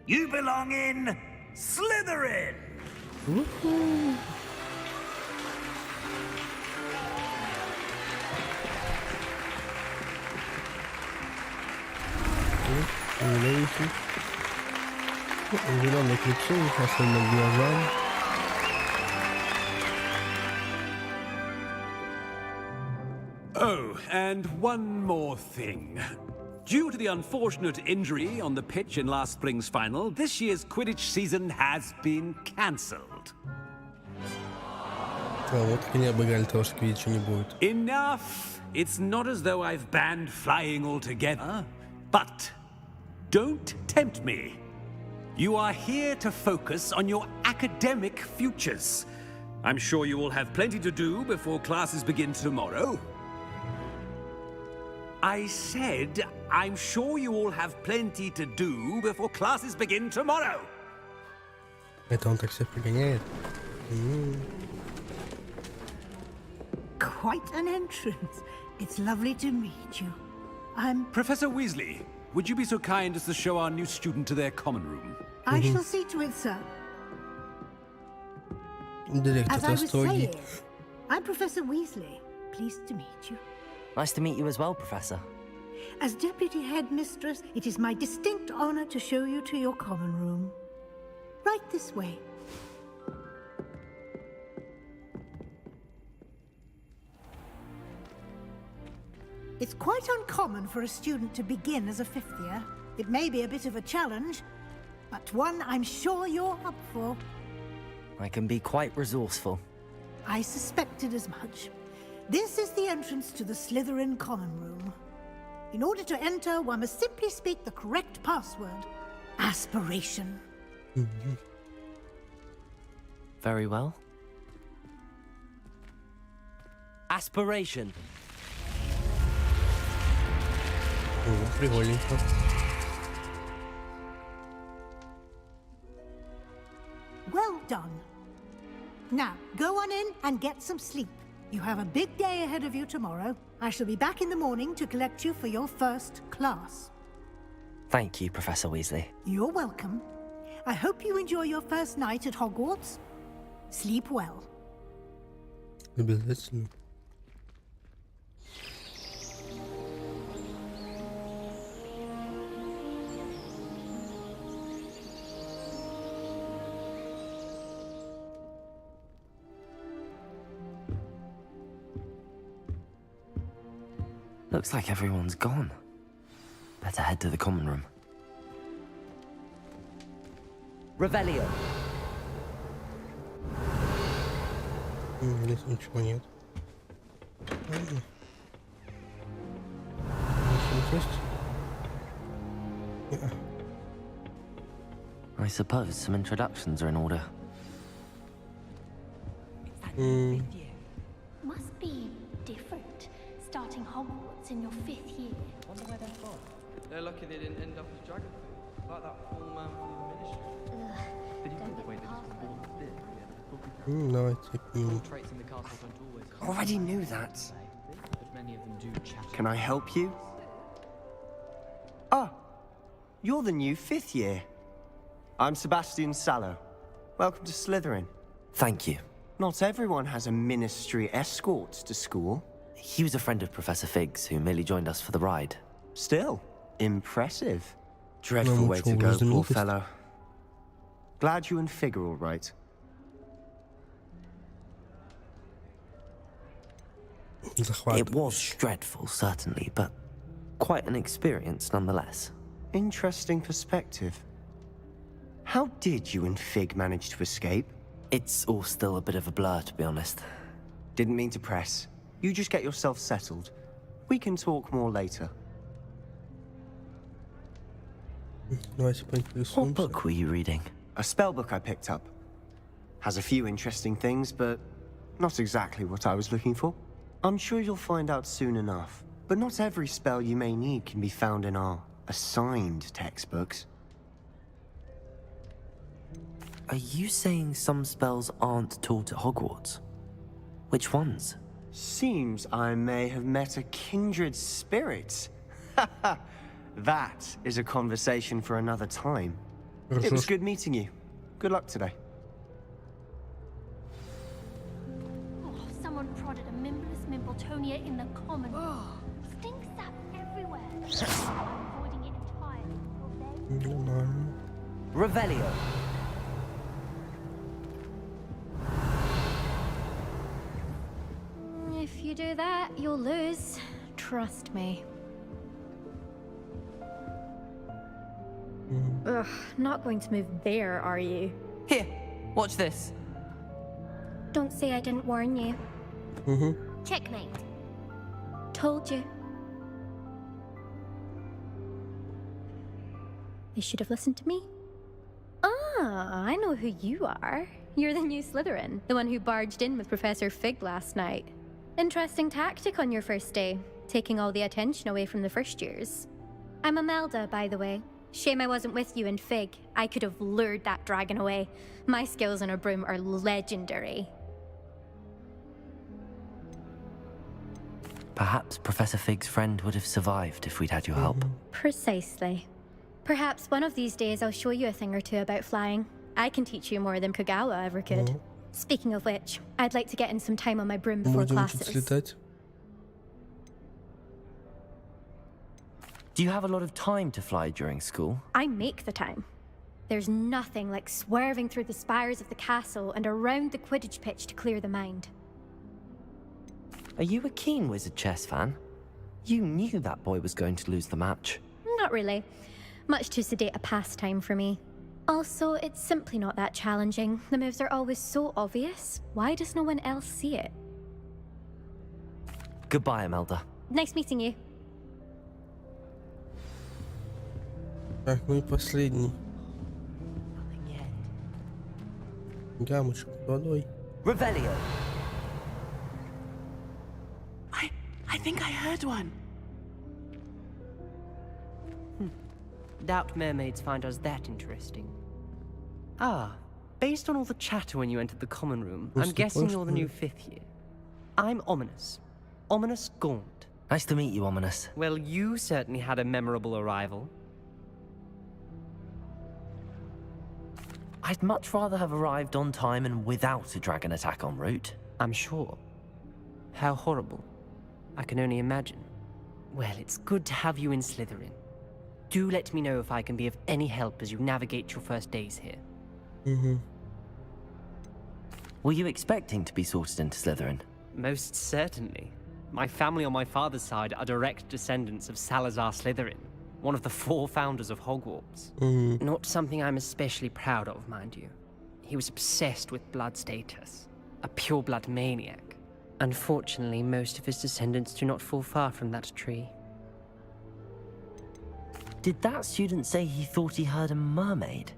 You belong in Slytherin! Зелененький. Зеленый к лицу, особенно к глазам. Oh, and one more thing. Due to the unfortunate injury on the pitch in last spring's final, this year's Quidditch season has been cancelled. А вот как они обыграли того, что Квиддича не будет. Enough! It's not as though I've banned flying altogether, but don't tempt me. You are here to focus on your academic futures. I'm sure you will have plenty to do before classes begin tomorrow. I said, I'm sure you all have plenty to do before classes begin tomorrow. Это он так всех прогоняет. Quite an entrance. It's lovely to meet you. I'm... Professor Weasley, would you be so kind as to show our new student to their common room? I shall see to it, sir. Директор As I was строгий. saying, I'm Professor Weasley. Pleased to meet you. Nice to meet you as well, Professor. As Deputy Headmistress, it is my distinct honor to show you to your common room. Right this way. It's quite uncommon for a student to begin as a fifth year. It may be a bit of a challenge, but one I'm sure you're up for. I can be quite resourceful. I suspected as much. This is the entrance to the Slytherin common room. In order to enter, one must simply speak the correct password. Aspiration. Very well. Aspiration. Прикольненько. Well done. Now, go on in and get some sleep. You have a big day ahead of you tomorrow. I shall be back in the morning to collect you for your first class. Thank you, Professor Weasley. You're welcome. I hope you enjoy your first night at Hogwarts. Sleep well. Обязательно. Looks like everyone's gone. Better head to the common room. Revelio. Здесь ничего нет. Здесь есть? Yeah. I suppose some introductions are in order. Must be different, starting Hogwarts in your 5th year. Wonder where they're from. They're lucky they didn't end up as dragon like that poor man from the ministry. Did you think the way they just born did? Давайте к нему. Traits in the castle don't always Already knew that. but many of them do chat. Can I help you? Ah, you're the new 5th year. I'm Sebastian Sallow. Welcome to Slytherin. Thank you. Not everyone has a ministry escort to school. He was a friend of Professor Fig's who merely joined us for the ride. Still, impressive. Dreadful way to go, poor fellow. Glad you and Fig are all right. It was dreadful, certainly, but quite an experience nonetheless. Interesting perspective. How did you and Fig manage to escape? It's all still a bit of a blur, to be honest. Didn't mean to press. You just get yourself settled. We can talk more later. What book were you reading? A spell book I picked up. Has a few interesting things, but not exactly what I was looking for. I'm sure you'll find out soon enough. But not every spell you may need can be found in our assigned textbooks. Are you saying some spells aren't taught at Hogwarts? Which ones? Seems I may have met a kindred spirit. That is a conversation for another time. It was good meeting you. Good luck today. Oh, someone prodded a Mimbless Mimbletonia in the common room. Stinks up everywhere. Avoiding it entirely. Revelio. If you do that, you'll lose. Trust me. Ugh, not going to move there, are you? Here, watch this. Don't say I didn't warn you. Checkmate. Told you. You should have listened to me. Ah, I know who you are. You're the new Slytherin, the one who barged in with Professor Fig last night. Interesting tactic on your first day, taking all the attention away from the first years. I'm Imelda, by the way. Shame I wasn't with you and Fig. I could have lured that dragon away. My skills on a broom are legendary. Perhaps Professor Fig's friend would have survived if we'd had your help. Precisely. Perhaps one of these days I'll show you a thing or two about flying. I can teach you more than Kogawa ever could. Speaking of which, I'd like to get in some time on my broom before classes. Do you have a lot of time to fly during school? I make the time. There's nothing like swerving through the spires of the castle and around the Quidditch pitch to clear the mind. Are you a keen Wizard chess fan? You knew that boy was going to lose the match. Not really. Much too sedate a pastime for me. Also, it's simply not that challenging. The moves are always so obvious. Why does no one else see it? Goodbye, Imelda. Nice meeting you. Так, ну и последний. Гамочек под водой. Revelio. I think I heard one. Doubt mermaids find us that interesting. Ah, based on all the chatter when you entered the common room, I'm guessing you're the new 5th year. I'm Ominous. Ominous Gaunt. Nice to meet you, Ominous. Well, you certainly had a memorable arrival. I'd much rather have arrived on time and without a dragon attack en route. I'm sure. How horrible. I can only imagine. Well, it's good to have you in Slytherin. Do let me know if I can be of any help as you navigate your first days here. Were you expecting to be sorted into Slytherin? Most certainly. My family on my father's side are direct descendants of Salazar Slytherin, one of the 4 founders of Hogwarts. Not something I'm especially proud of, mind you. He was obsessed with blood status, a pure-blood maniac. Unfortunately, most of his descendants do not fall far from that tree. Did that student say he thought he heard a mermaid?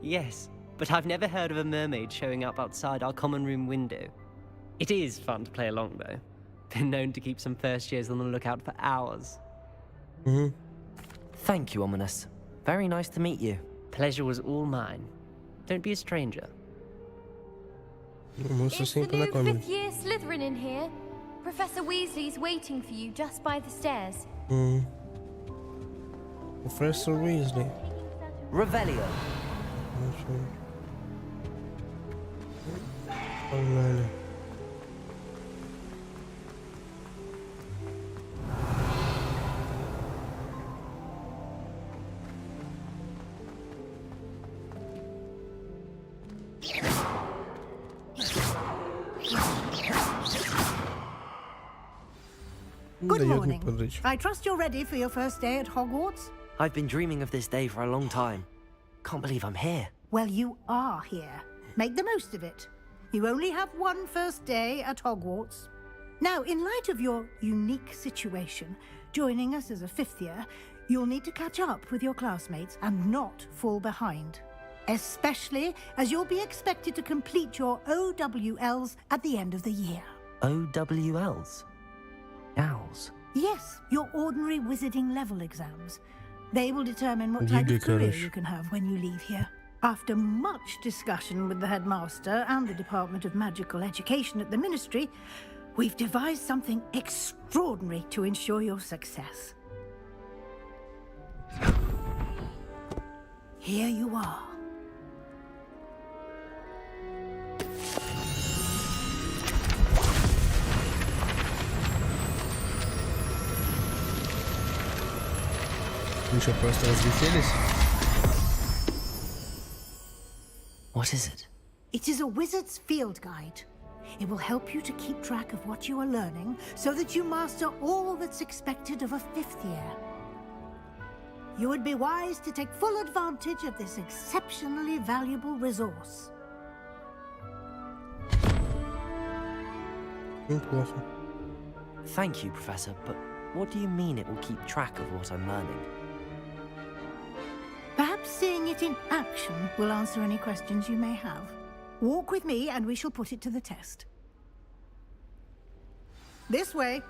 Yes, but I've never heard of a mermaid showing up outside our common room window. It is fun to play along, though. Been known to keep some first years on the lookout for hours. Thank you, Ominous. Very nice to meet you. Pleasure was all mine. Don't be a stranger. Is the new 5th year Slytherin in here? Professor Weasley's waiting for you just by the stairs. Professor Weasley. Revelio. Погнали. Good morning. I trust you're ready for your first day at Hogwarts? I've been dreaming of this day for a long time. Can't believe I'm here. Well, you are here. Make the most of it. You only have one first day at Hogwarts. Now, in light of your unique situation, joining us as a 5th year, you'll need to catch up with your classmates and not fall behind. Especially as you'll be expected to complete your OWLs at the end of the year. OWLs? Owls? Yes, your ordinary wizarding level exams. They will determine what type of career you can have when you leave here. After much discussion with the headmaster and the Department of Magical Education at the Ministry, we've devised something extraordinary to ensure your success. Here you are. Вы что, просто разлетелись? What is it? It is a wizard's field guide. It will help you to keep track of what you are learning so that you master all that's expected of a 5th year. You would be wise to take full advantage of this exceptionally valuable resource. Неплохо. Thank you, Professor, but what do you mean it will keep track of what I'm learning? Perhaps seeing it in action will answer any questions you may have. Walk with me and we shall put it to the test. This way.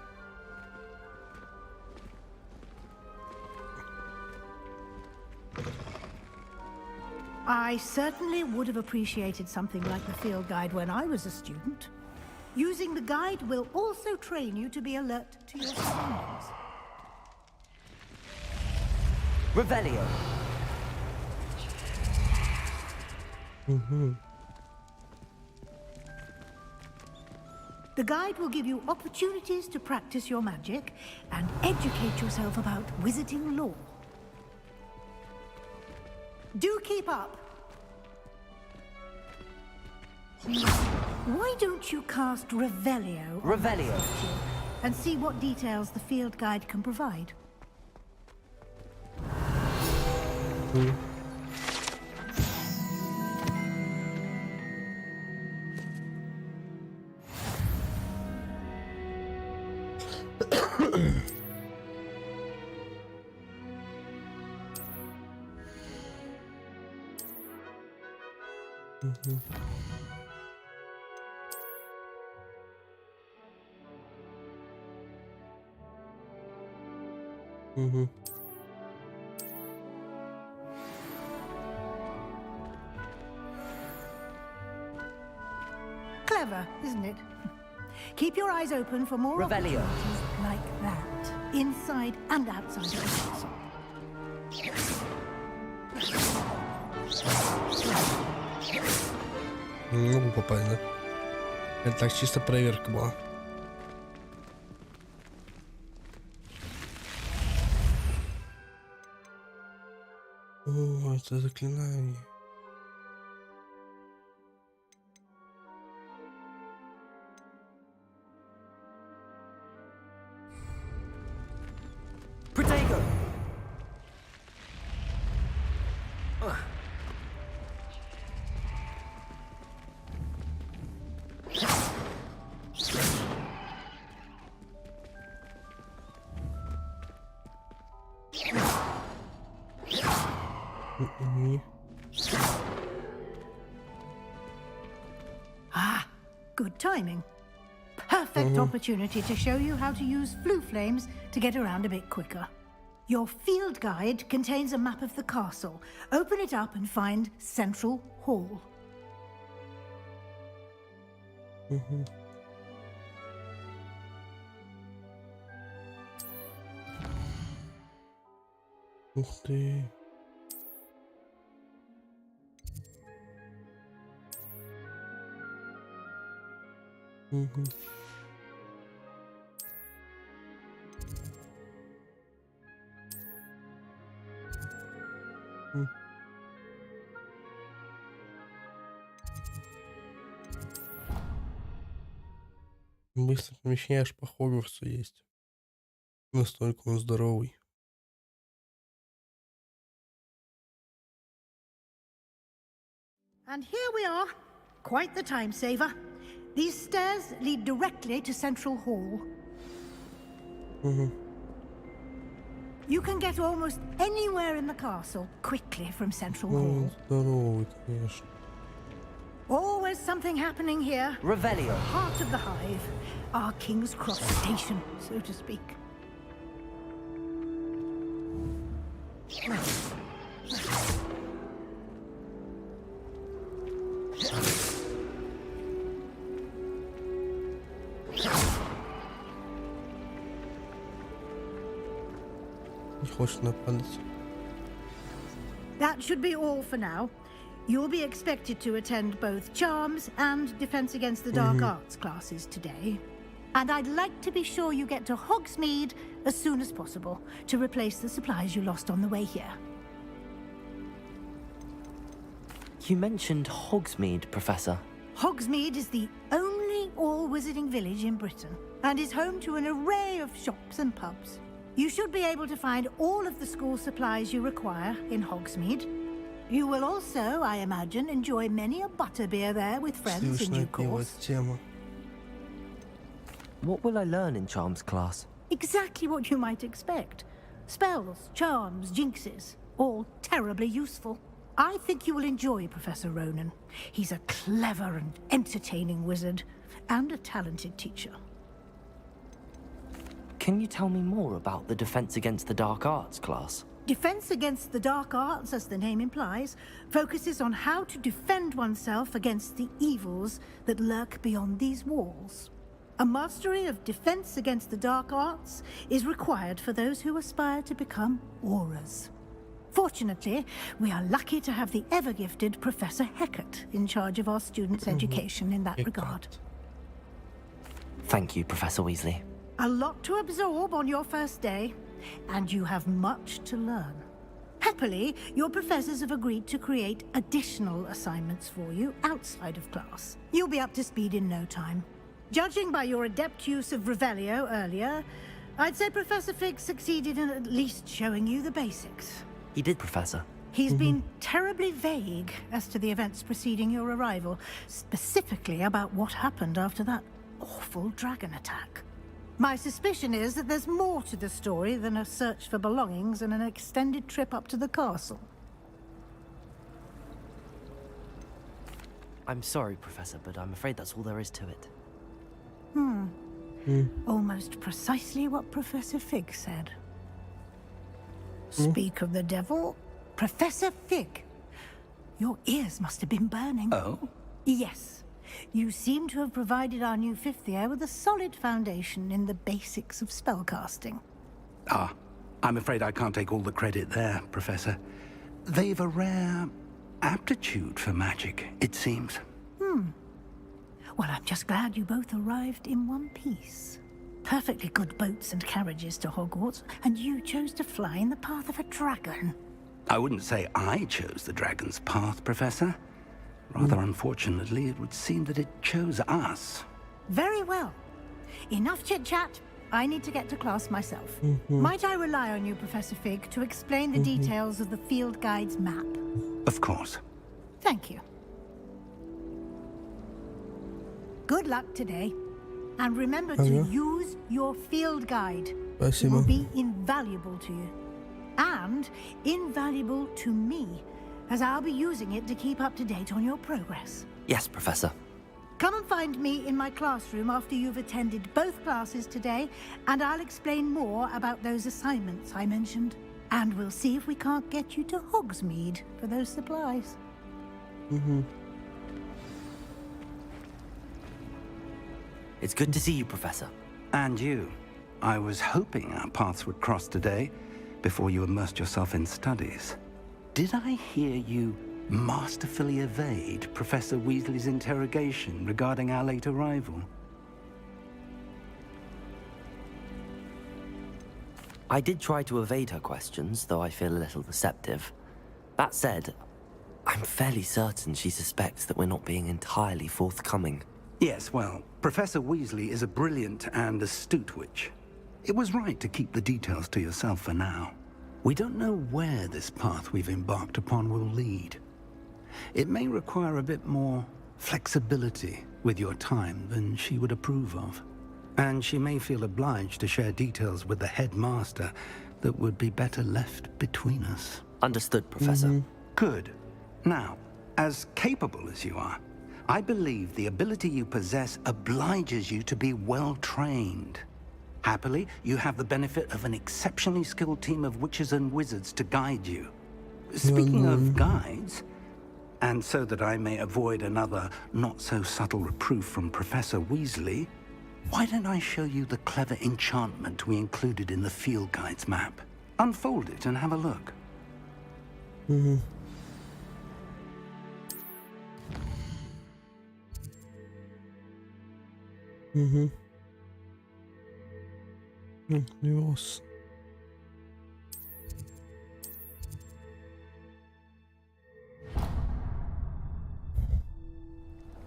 I certainly would have appreciated something like the field guide when I was a student. Using the guide will also train you to be alert to your surroundings. Revelio. The guide will give you opportunities to practice your magic and educate yourself about wizarding lore. Do keep up. Why don't you cast Revelio? Revelio. And see what details the field guide can provide. Угу. Угу. Clever, isn't it? Keep your eyes open for more Revelio. opportunities like that, inside and outside of the castle. Не могу попасть, да? Это так чисто проверка была. О, это заклинание. Protego! Ah, good timing. Perfect opportunity to show you how to use flue flames to get around a bit quicker. Your field guide contains a map of the castle. Open it up and find Central Hall. Ух ты. Угу. Быстро помещение аж по Хогвартсу есть. Настолько он здоровый. And here we are. Quite the time saver. These stairs lead directly to Central Hall. You can get almost anywhere in the castle quickly from Central Hall. Здоровый, конечно. Always something happening here. Revelio. Heart of the hive. Our King's Cross station, so to speak. Не хочет нападать. That should be all for now. You'll be expected to attend both Charms and Defense Against the Dark Arts classes today. And I'd like to be sure you get to Hogsmeade as soon as possible to replace the supplies you lost on the way here. You mentioned Hogsmeade, Professor. Hogsmeade is the only all-wizarding village in Britain and is home to an array of shops and pubs. You should be able to find all of the school supplies you require in Hogsmeade. You will also, I imagine, enjoy many a butterbeer there with friends in due course. Тема. What will I learn in Charms class? Exactly what you might expect. Spells, charms, jinxes, all terribly useful. I think you will enjoy Professor Ronan. He's a clever and entertaining wizard, and a talented teacher. Can you tell me more about the Defense Against the Dark Arts class? Defense Against the Dark Arts, as the name implies, focuses on how to defend oneself against the evils that lurk beyond these walls. A mastery of Defense Against the Dark Arts is required for those who aspire to become auras. Fortunately, we are lucky to have the ever-gifted Professor Hecat in charge of our students' education in that regard. Thank you, Professor Weasley. A lot to absorb on your first day, and you have much to learn. Happily, your professors have agreed to create additional assignments for you outside of class. You'll be up to speed in no time. Judging by your adept use of Revelio earlier, I'd say Professor Fig succeeded in at least showing you the basics. He did, Professor. He's been terribly vague as to the events preceding your arrival, specifically about what happened after that awful dragon attack. My suspicion is that there's more to the story than a search for belongings and an extended trip up to the castle. I'm sorry, Professor, but I'm afraid that's all there is to it. Almost precisely what Professor Fig said. Speak of the devil, Professor Fig. Your ears must have been burning. Oh? Yes. You seem to have provided our new fifth year with a solid foundation in the basics of spellcasting. Ah, I'm afraid I can't take all the credit there, Professor. They've a rare aptitude for magic, it seems. Well, I'm just glad you both arrived in one piece. Perfectly good boats and carriages to Hogwarts, and you chose to fly in the path of a dragon. I wouldn't say I chose the dragon's path, Professor. Rather unfortunately, it would seem that it chose us. Very well. Enough chit-chat. I need to get to class myself. Might I rely on you, Professor Fig, to explain the details of the field guide's map? Of course. Thank you. Good luck today. And remember to use your field guide. It will be invaluable to you. And invaluable to me, as I'll be using it to keep up to date on your progress. Yes, Professor. Come and find me in my classroom after you've attended both classes today, and I'll explain more about those assignments I mentioned. And we'll see if we can't get you to Hogsmeade for those supplies. It's good to see you, Professor. And you. I was hoping our paths would cross today, before you immersed yourself in studies. Did I hear you masterfully evade Professor Weasley's interrogation regarding our late arrival? I did try to evade her questions, though I feel a little deceptive. That said, I'm fairly certain she suspects that we're not being entirely forthcoming. Yes, well, Professor Weasley is a brilliant and astute witch. It was right to keep the details to yourself for now. We don't know where this path we've embarked upon will lead. It may require a bit more flexibility with your time than she would approve of. And she may feel obliged to share details with the headmaster that would be better left between us. Understood, Professor. Good. Now, as capable as you are, I believe the ability you possess obliges you to be well-trained. Happily, you have the benefit of an exceptionally skilled team of witches and wizards to guide you. Speaking of guides, and so that I may avoid another not-so-subtle reproof from Professor Weasley, why don't I show you the clever enchantment we included in the field guide's map? Unfold it and have a look. Yes.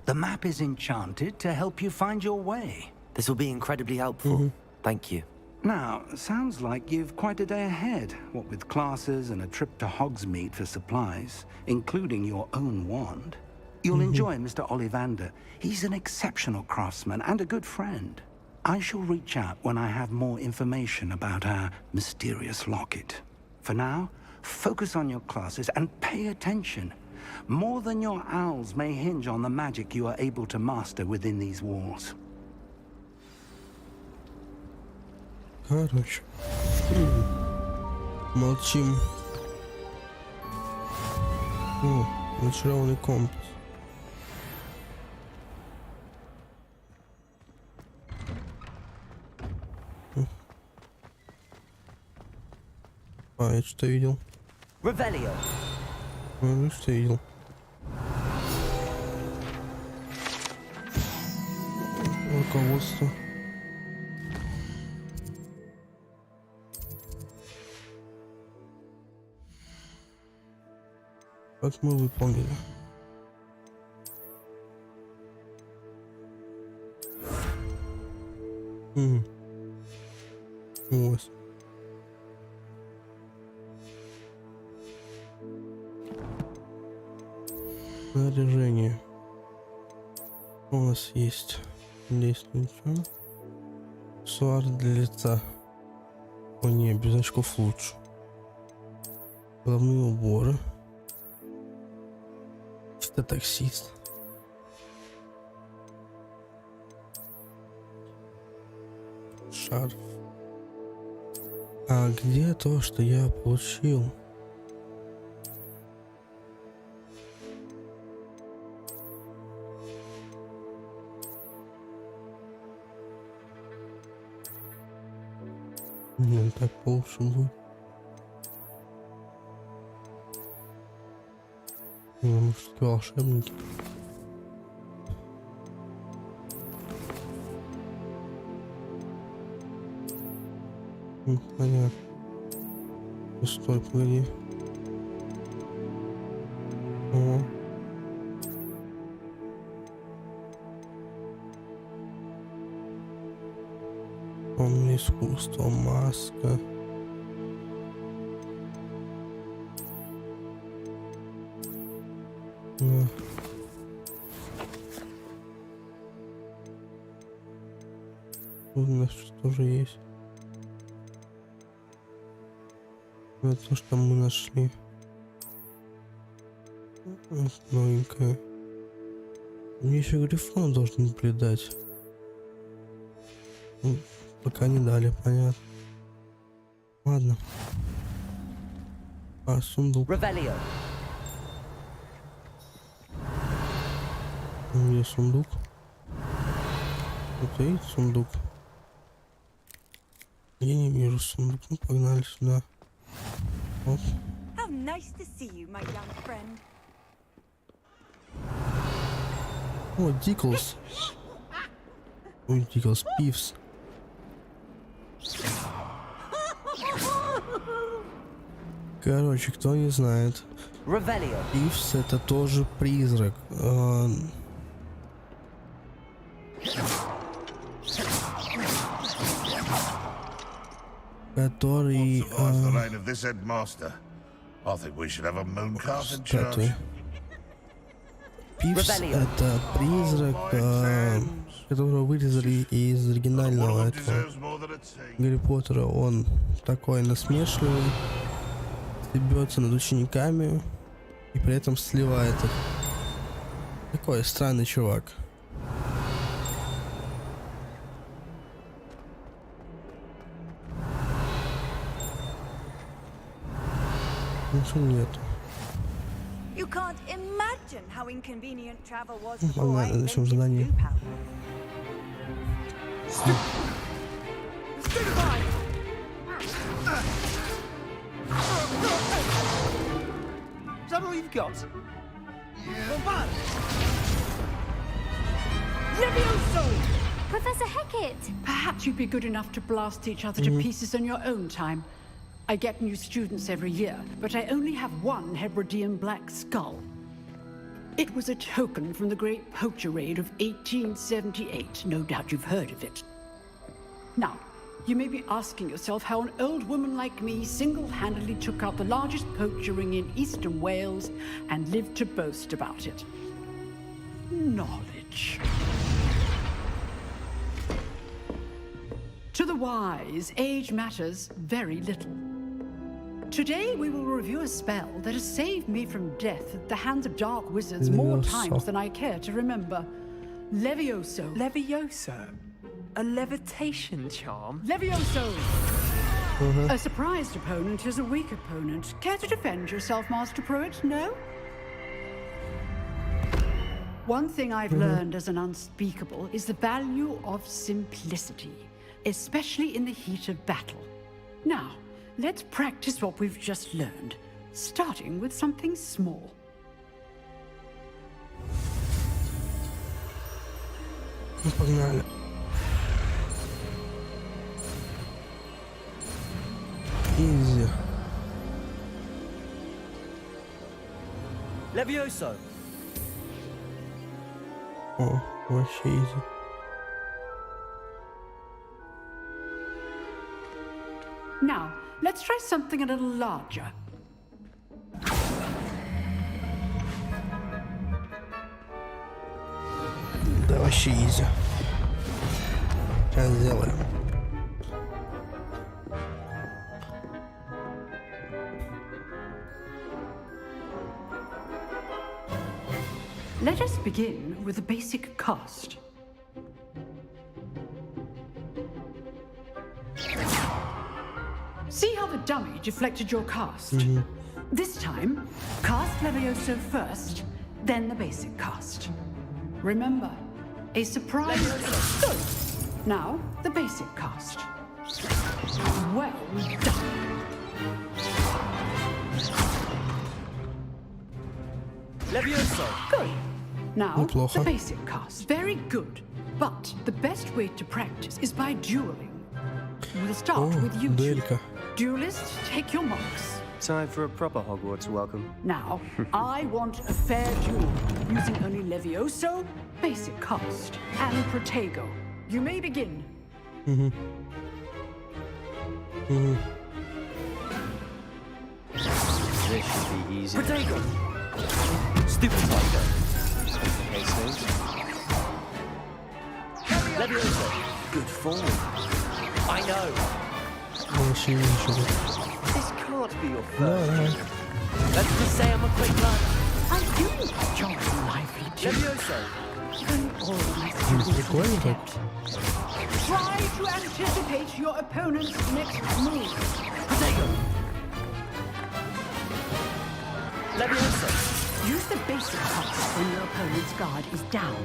The map is enchanted to help you find your way. This will be incredibly helpful. Thank you. Now, sounds like you've quite a day ahead, what with classes and a trip to Hogsmeade for supplies, including your own wand. You'll enjoy Mr. Ollivander. He's an exceptional craftsman and a good friend. I shall reach out when I have more information about our mysterious locket. For now, focus on your classes and pay attention. More than your owls may hinge on the magic you are able to master within these walls. Короче. Молчим. О, зачарованный компас. А, я что-то видел. Revelio. Ну, что видел. Руководство. Как мы выполнили. Вот. Снаряжение. У нас есть. Здесь ничего. Аксессуар для лица. О не, без очков лучше. Головные уборы. Что таксист. шарф. А где то, что я получил? Не, так получше будет. Может, волшебники. Понятно. Стой, погоди. О. Помни искусство, маска. У нас тоже есть. Это то, что мы нашли. Новенькое. Мне еще грифон должен придать. Пока не дали, понятно. Ладно. А, сундук. Где сундук? Это и сундук. Я не вижу сундук. Ну, погнали сюда. Оп. О, Диклс. Ой, Диклс, Пивс. Короче, кто не знает, Пивс это тоже призрак. Который... Кстати, Пивс это призрак, которого вырезали из оригинального этого Гарри Поттера. Он такой насмешливый, стебется над учениками и при этом сливает их. Такой странный чувак. Ничего нету. Ладно, начнем задание. Is that all you've got? Levioso! Professor Hecat! Perhaps you'd be good enough to blast each other to pieces in your own time. I get new students every year, but I only have one Hebridean black skull. It was a token from the Great Poacher Raid of 1878. No doubt you've heard of it. Now, you may be asking yourself how an old woman like me single-handedly took out the largest poacher ring in eastern Wales and lived to boast about it. Knowledge. To the wise, age matters very little. Today we will review a spell that has saved me from death at the hands of dark wizards more times than I care to remember. Levioso. Levioso? A levitation charm? Levioso! A surprised opponent is a weak opponent. Care to defend yourself, Master Pruitt? No? One thing I've learned as an unspeakable is the value of simplicity, especially in the heat of battle. Now, let's practice what we've just learned, starting with something small. Погнали. Изи. Levioso. О, вообще изи. Now, let's try something a little larger. Да вообще изи. Сейчас сделаем. Let us begin with a basic cast. dummy deflected your cast. This time, cast Levioso first, then the basic cast. Remember, a surprise. Good. Now, the basic cast. Well done. Levioso. Good. Now, Неплохо. the basic cast. Very good. But the best way to practice is by dueling. We'll start with you two. Дуэлька. Duelists, take your marks. Time for a proper Hogwarts welcome. Now, I want a fair duel, using only Levioso, basic cast, and Protego. You may begin. This should be easy. Protego! Stupid Protego! Levioso! Good form. I know. Вообще ничего. This can't be your Да, first. давай. Let's just say I'm a quick learner. I do enjoy lively duels. Levioso! Then all my students Прикольно will так. get. Try to anticipate your opponent's next move. Protego! Levioso! Use the basic cast when your opponent's guard is down.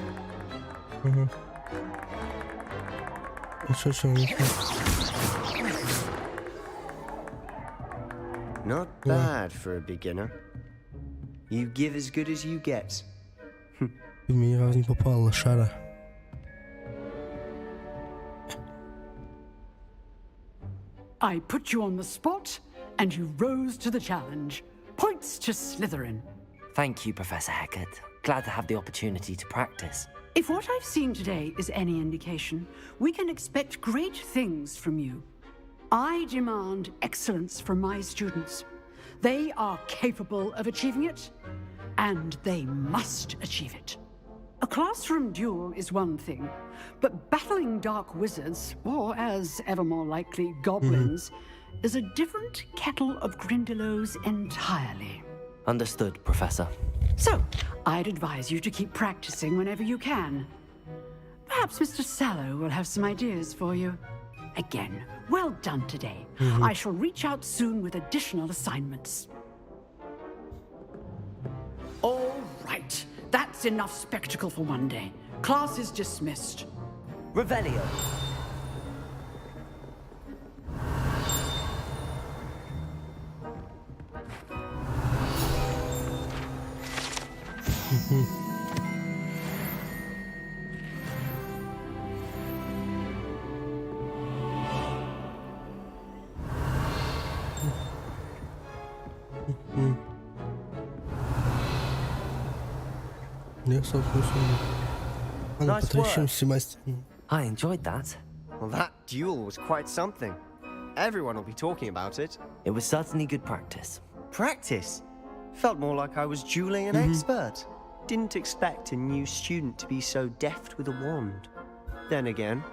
Еще что-нибудь. Not bad for a beginner. You give as good as you get. Ты мне ни разу не попал, лошара. I put you on the spot, and you rose to the challenge. Points to Slytherin. Thank you, Professor Hecat. Glad to have the opportunity to practice. If what I've seen today is any indication, we can expect great things from you. I demand excellence from my students. They are capable of achieving it, and they must achieve it. A classroom duel is one thing, but battling dark wizards, or as ever more likely, goblins, is a different kettle of Grindylows entirely. Understood, Professor. So, I'd advise you to keep practicing whenever you can. Perhaps Mr. Sallow will have some ideas for you. Again, well done today. I shall reach out soon with additional assignments. All right, that's enough spectacle for one day. Class is dismissed. Revelio. Nice work. I enjoyed that. Well, that duel was quite something. Everyone will be talking about it. It was certainly good practice. Practice? Felt more like I was dueling an expert. Didn't expect a new student to be so deft with a wand. Then again,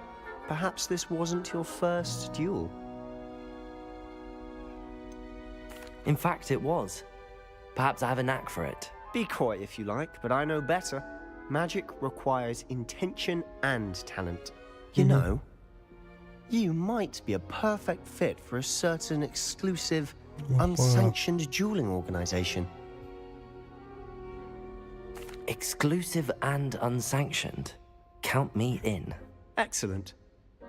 perhaps this wasn't your first duel. In fact, it was. Perhaps I have a knack for it. Be coy if you like, but I know better. Magic requires intention and talent. You know, you might be a perfect fit for a certain exclusive, unsanctioned dueling organization. Exclusive and unsanctioned. Count me in. Excellent.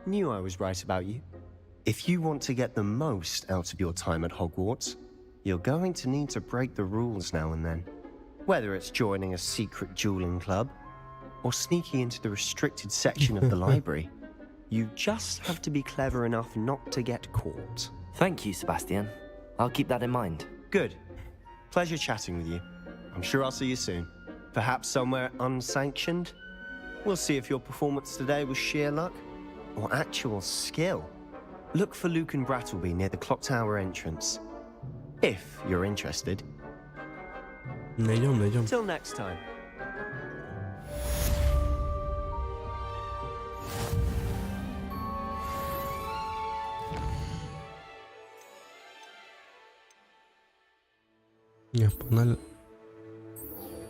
Knew I was right about you. If you want to get the most out of your time at Hogwarts, you're going to need to break the rules now and then. Whether it's joining a secret dueling club, or sneaking into the restricted section of the library, you just have to be clever enough not to get caught. Thank you, Sebastian. I'll keep that in mind. Good. Pleasure chatting with you. I'm sure I'll see you soon. Perhaps somewhere unsanctioned? We'll see if your performance today was sheer luck, or actual skill. Look for Luke and Brattleby near the Clock Tower entrance. If you're interested. Найдем. Till next time. Не, погнали.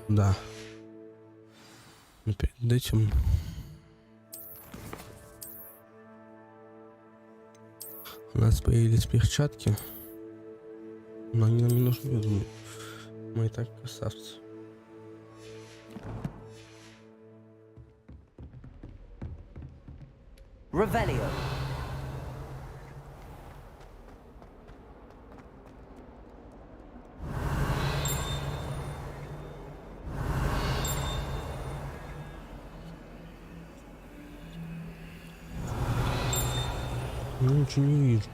Да. Но перед этим... У нас появились перчатки. Но они нам не нужны, я думаю. Мы и так красавцы. Revelio. Ну, ничего не вижу.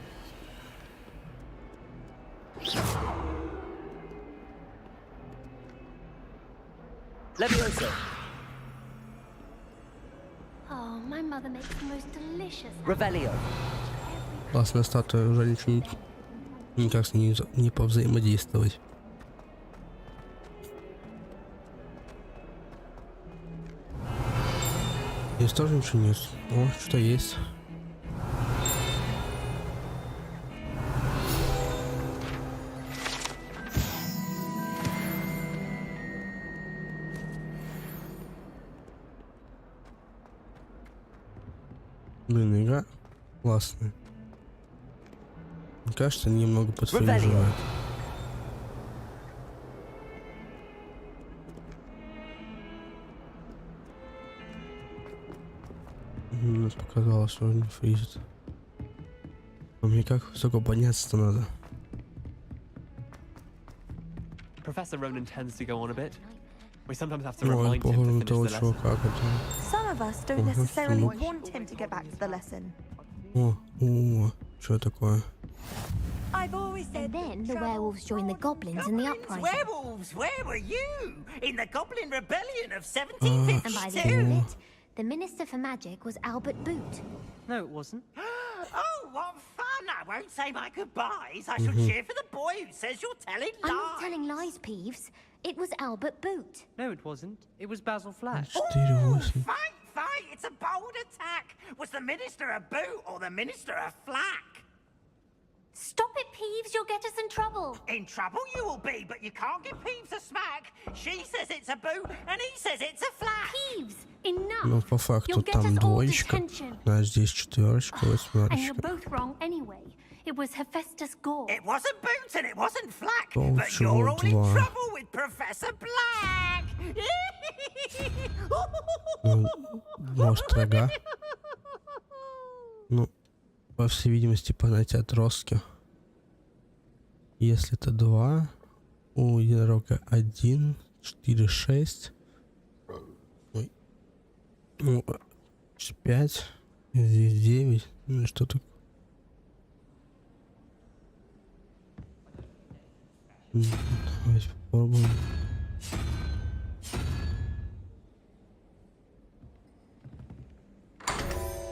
Levioso. Oh, my mother makes the most delicious. Revelio. Классная статуя, уже ничего никак с ней не повзаимодействовать. Здесь тоже ничего нет. О, что есть. Блин, игра классная. Мне кажется, они немного подсвеживают. Мне показалось, что он не фризит. Но мне как высоко подняться-то надо? Professor Ronan tends to go on a bit. We sometimes have to Ну, remind him похоже to на finish того the lesson. чувака, который... Some of us don't Ага, necessarily сынок. want him to get back to the lesson. О, что такое? I've always said. And then the werewolves join the goblins in the uprising. Werewolves, where were you? In the Goblin Rebellion of And by the end 1752? of it, the Minister for Magic was Albert Boot. No, it wasn't. Oh, what fun! I won't say my goodbyes. I shall Mhm. cheer for the boy who says you're telling I'm lies. not telling lies, Peeves. It was Albert Boot. No, it wasn't. It was Basil Flash. Fight, fight! It's a bold attack. Was the Minister a boot or the Minister a flack? Stop it, Peeves. You'll get us in trouble. In trouble you will be, but you can't give Peeves a smack. She says it's a boot, and he says it's a flack. Peeves, enough. Ну, по факту You'll get там us all двоечка, detention. а здесь четверочка, And you're восьмерочка. both wrong anyway. It was Hephaestus Gore. It wasn't boot and it wasn't flack, Oh, but чего you're all in два? trouble with Professor Black. Ну, может, рога? Ну, по всей видимости, понять отростки. Если это 2, у единорога 1, 4, 6. Ой. Ну, 5, здесь 9. Ну, что тут? Давайте попробуем.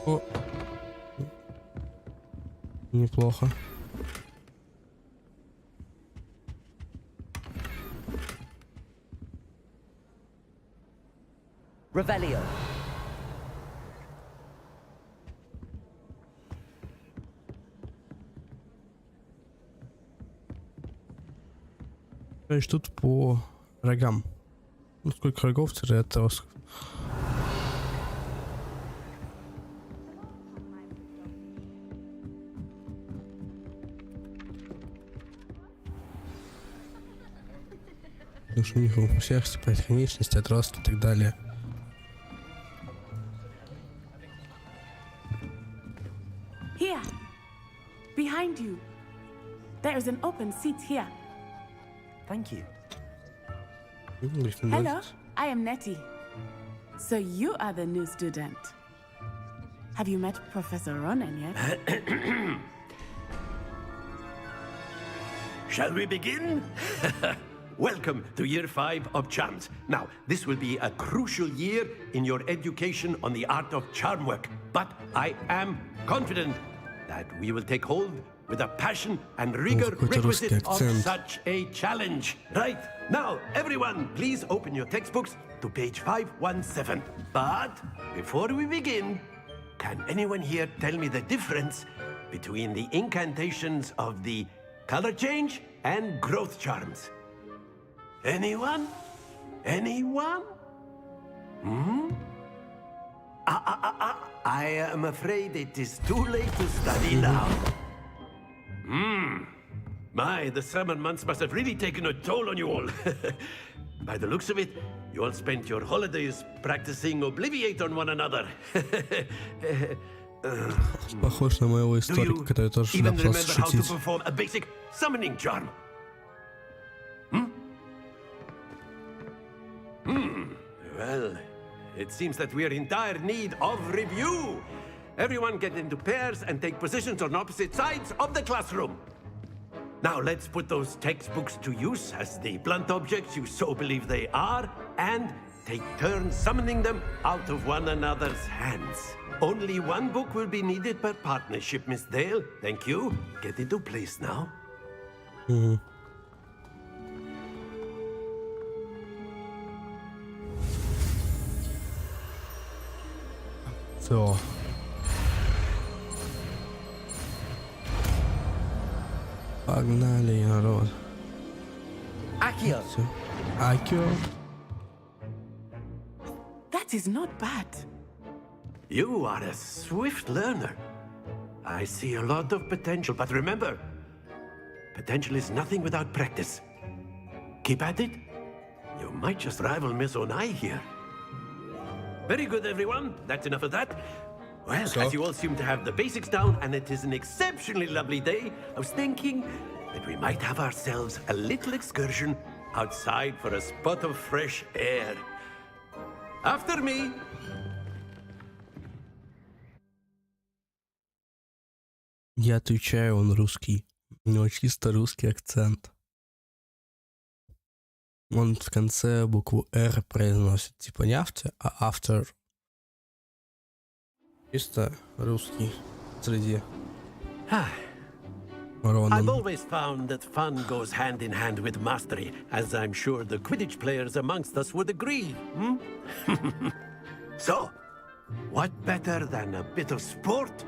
О! Неплохо. Revelio. То есть тут по рогам. Ну, сколько рогов, отростков. Потому что у них у всех типа конечности, отростки и так далее. Here, behind you. There is an open seat here. Thank you. Hello, I am Nettie. So you are the new student. Have you met Professor Ronan yet? Shall we begin? Welcome to Year 5 of Charms. Now, this will be a crucial year in your education on the art of charm work, but I am confident that we will take hold with the passion and rigor requisite of such a challenge. Right, now, everyone, please open your textbooks to page 517. But before we begin, can anyone here tell me the difference between the incantations of the color change and growth charms? Anyone? Anyone? Hmm? I am afraid it is too late to study now. Hmm. My, the summer months must have really taken a toll on you all. By the looks of it, you all spent your holidays practicing Obliviate on one another. Похож на моего историка, который тоже всегда Even пытался remember how to шутить. perform a basic summoning charm? Well, it seems that we are in dire need of review. Everyone get into pairs and take positions on opposite sides of the classroom. Now let's put those textbooks to use as the blunt objects you so believe they are, and take turns summoning them out of one another's hands. Only one book will be needed per partnership, Miss Dale. Thank you. Get into place now. Все. Погнали, народ. Accio. Все. Акио. That is not bad. You are a swift learner. I see a lot of potential, but remember, potential is nothing without practice. Keep at it. You might just rival Miss Onai here. Very good, everyone. That's enough of that. Well, as you all seem to have the basics down, and it is an exceptionally lovely day, I was thinking that we might have ourselves a little excursion outside for a spot of fresh air. After me. Я отвечаю, он русский. У него чисто русский акцент. Он в конце букву «Р» произносит. Типа не «after», а «after». Чисто русский среди I've always found that fun goes hand in hand with mastery, as I'm sure the Quidditch players amongst us would agree. So, what better than a bit of sport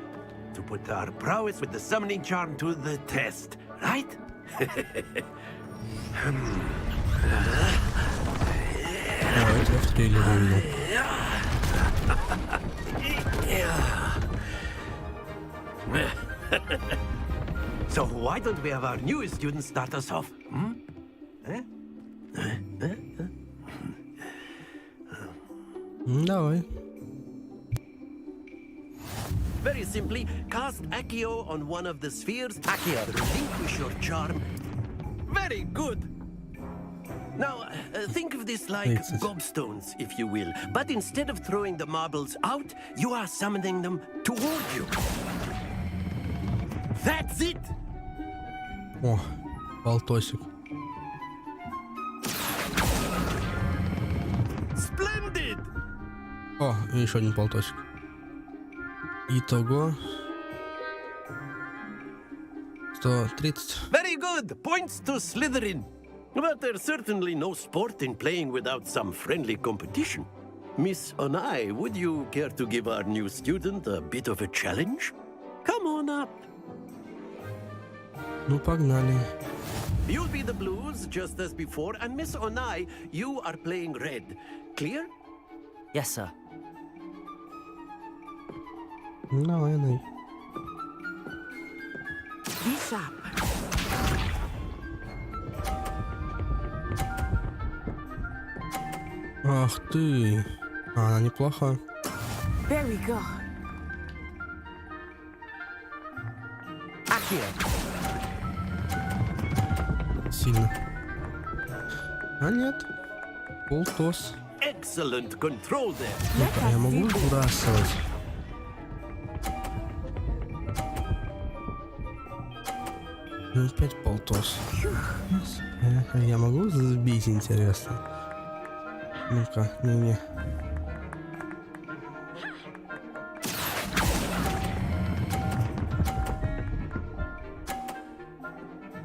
to put our prowess with the summoning charm to the test, right? Давайте я в трейлере увидел. So why don't we have our newest student start us off? Давай. Very simply, cast Accio on one of the spheres. Accio, relinquish your charm. Very good. Now, think of this like gobstones, if you will. But instead of throwing the marbles out, you are summoning them toward you. That's it! О, полтосик. Splendid! О, и еще один полтосик. Итого 130. Very good! Points to Slytherin. But there's certainly no sport in playing without some friendly competition. Miss Onai, would you care to give our new student a bit of a challenge? Come on up. Ну, погнали. You'll be the blues, just as before, and Miss Onai, you are playing red. Clear? Yes, sir. Давай, давай. Be sharp. Ах ты. Она неплоха. There we go. Accio. Сильно. А нет. Полтос. Excellent control there. Ну-ка, я могу сбрасывать? Ну, опять полтос. Я могу сбить, интересно? Ну-ка, не-не.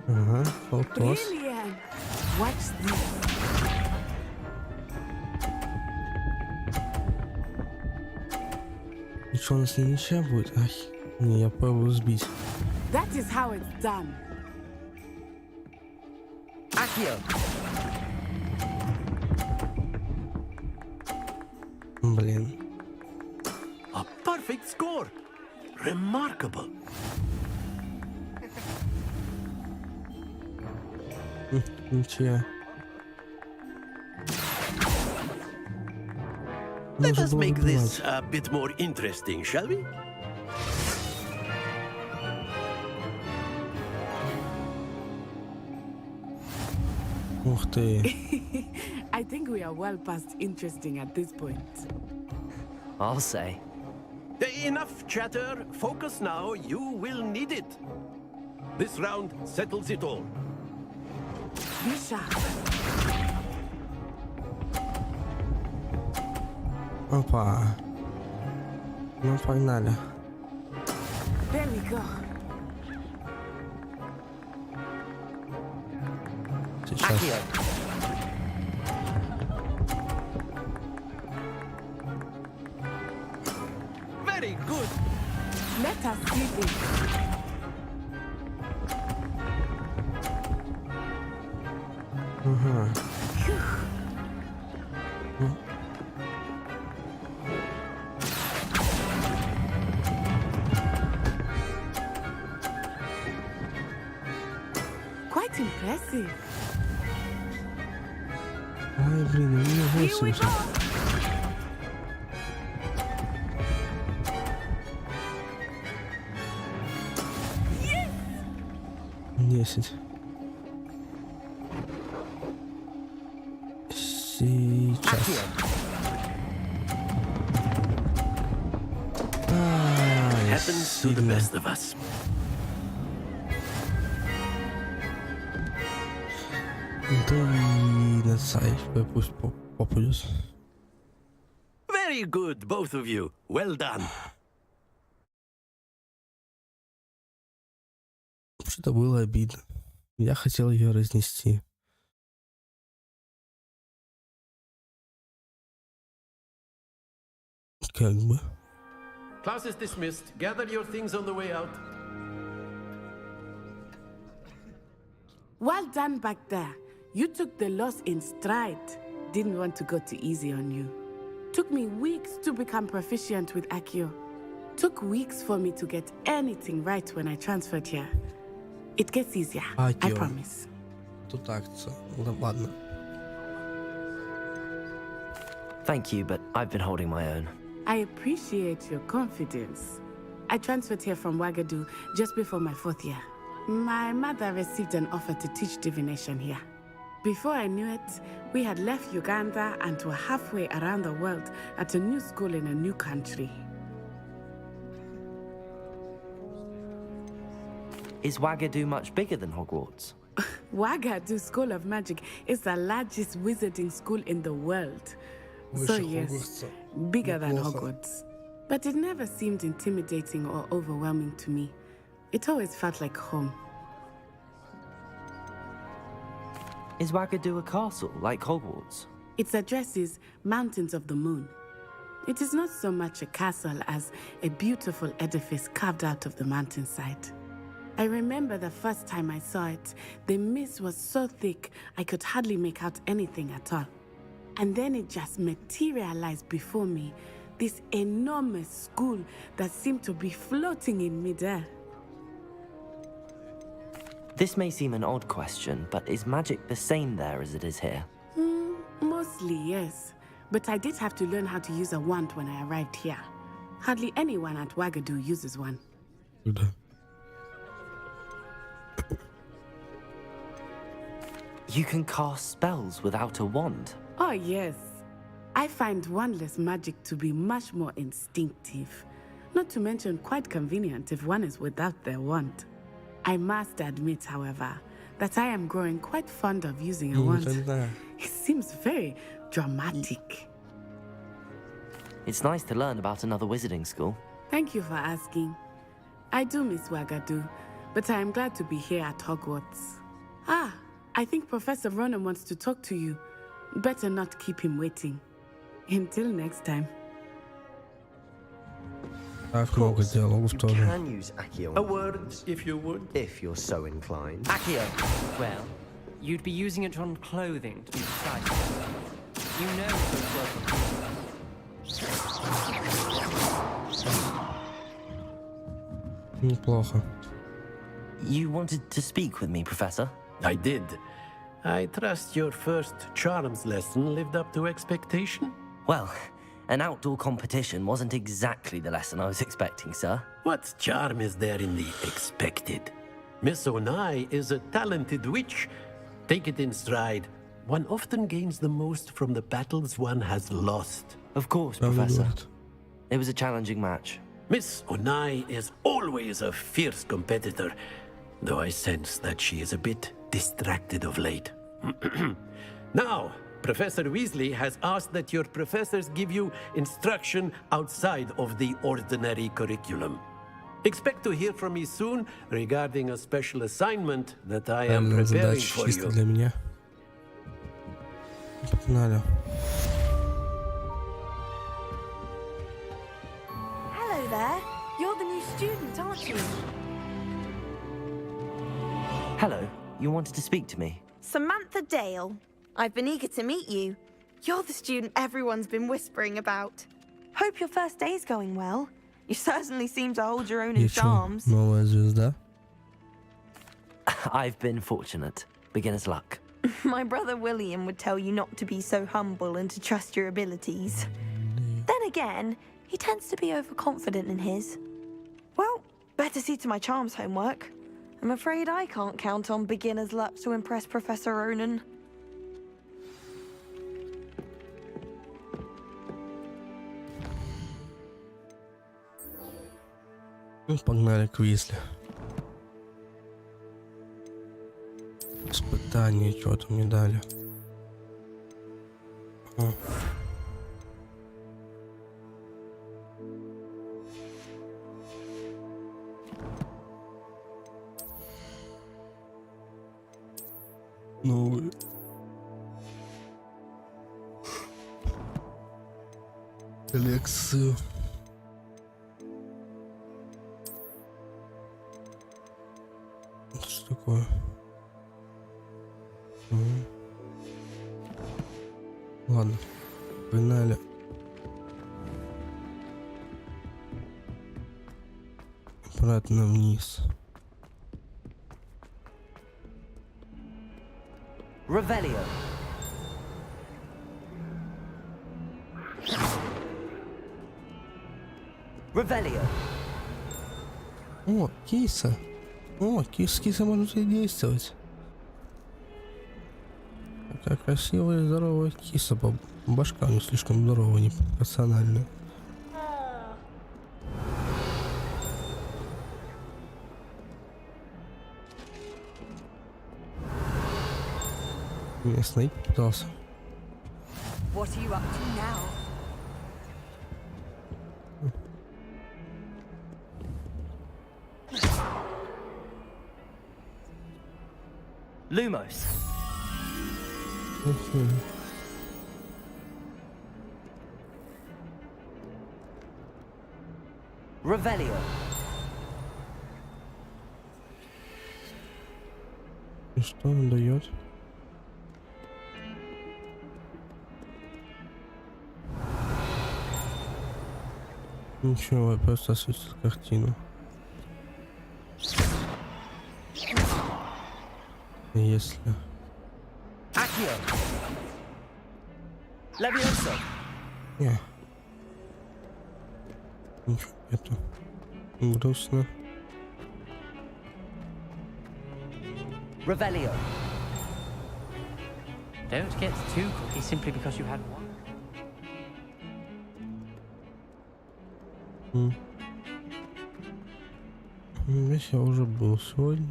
Ага, полтос. Brilliant. Watch this. И что, у нас не ничья будет? Ай, не, я пробую сбить. That is how it's done. Accio. Блин. A perfect score. Remarkable. Ничего. Let us было make this выбивать. a bit more interesting, shall we? Ух ты. I think we are well past interesting at this point. I'll say. Enough chatter. Focus now. You will need it. This round settles it all. Be sharp. Опа. Ну, погнали. There we go. Сейчас. Very good. Let us see this. Ага. Quite impressive. Ай, блин, у меня 80. Десять. Сейчас. Happens to the best of us. Да и на сайт пусть попадет. Very good, both of you. Well done. Что-то было обидно. Я хотел ее разнести. Как бы. Class is dismissed. Gather your things on the way out. Well done back there. You took the loss in stride. Didn't want to go too easy on you. Took me weeks to become proficient with Accio. Took weeks for me to get anything right when I transferred here. It gets easier, I promise. Тут акция. Ладно. Thank you, but I've been holding my own. I appreciate your confidence. I transferred here from Wagadu just before my 4th year. My mother received an offer to teach divination here. Before I knew it, we had left Uganda and were halfway around the world at a new school in a new country. Is Wagadu much bigger than Hogwarts? Wagadu School of Magic is the largest wizarding school in the world. So yes, bigger than Hogwarts. But it never seemed intimidating or overwhelming to me. It always felt like home. Is Wagadu a castle, like Hogwarts? Its address is Mountains of the Moon. It is not so much a castle as a beautiful edifice carved out of the mountainside. I remember the first time I saw it, the mist was so thick I could hardly make out anything at all. And then it just materialized before me, this enormous school that seemed to be floating in midair. This may seem an odd question, but is magic the same there as it is here? Mostly, yes. But I did have to learn how to use a wand when I arrived here. Hardly anyone at Wagadu uses one. You can cast spells without a wand? Oh, yes. I find wandless magic to be much more instinctive. Not to mention quite convenient if one is without their wand. I must admit, however, that I am growing quite fond of using a wand. It seems very dramatic. It's nice to learn about another wizarding school. Thank you for asking. I do miss Wagadu, but I am glad to be here at Hogwarts. Ah, I think Professor Ronan wants to talk to you. Better not keep him waiting. Until next time. Так много диалогов You тоже. can use Accio. A word, if you would. If you're so inclined. Accio. Well, you'd be using it on clothing, to be precise. You know it would work Неплохо. You wanted to speak with me, Professor? I did. I trust your first charms lesson lived up to expectation? Well, an outdoor competition wasn't exactly the lesson I was expecting, sir. What charm is there in the expected? Miss Onai is a talented witch. Take it in stride. One often gains the most from the battles one has lost. Of course, Professor. It was a challenging match. Miss Onai is always a fierce competitor, though I sense that she is a bit distracted of late. Now, Professor Weasley has asked that your professors give you instruction outside of the ordinary curriculum. Expect to hear from me soon regarding a special assignment that I am preparing for you. Для меня. Погнали. Hello there. You're the new student, aren't you? Hello, you wanted to speak to me? Samantha Dale. I've been eager to meet you. You're the student everyone's been whispering about. Hope your first day's going well. You certainly seem to hold your own in Я чё, charms. новая звезда? I've been fortunate. Beginner's luck. My brother William would tell you not to be so humble and to trust your abilities. Then again, he tends to be overconfident in his. Well, better see to my charms homework. I'm afraid I can't count on beginner's luck to impress Professor Ronan. Ну, погнали к Уизли. Испытание, что-то мне дали. О. Ну... Лекцию. Что такое? Ладно, погнали. Обратно вниз. Revelio. Revelio. О, киса. О, с кисой можно действовать. Какая красивая и здоровая киса. Башка у нее слишком здоровая, непропорциональная. Меня Снейп попытался. What are you up to now? Lumos. Revelio. И что он дает? Ничего, я просто осветил картину. Если... Accio. Levioso. Не. Ничего нету. Грустно. Revelio. Don't get too cocky simply because you had one. Здесь я уже был сегодня.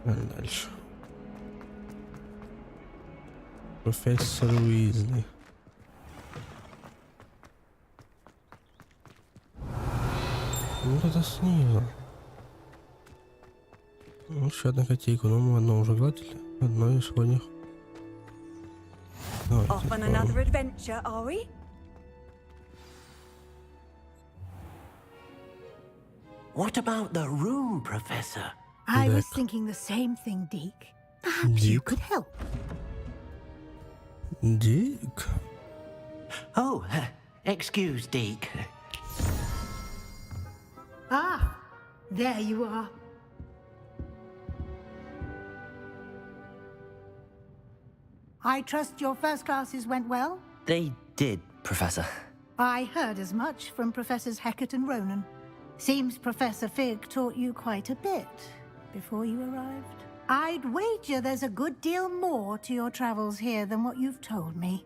Дальше. Профессор Уизли. Вот это снизу. Ну, еще одна котейка, но мы одно уже гладили. Одно из сегодня. Off on another adventure, are we? What about the room, Professor? I was thinking the same thing, Deke. Perhaps you could help. Deke? Oh, excuse, Deke. Ah, there you are. I trust your first classes went well? They did, Professor. I heard as much from Professors Hecat and Ronan. Seems Professor Fig taught you quite a bit before you arrived. I'd wager there's a good deal more to your travels here than what you've told me.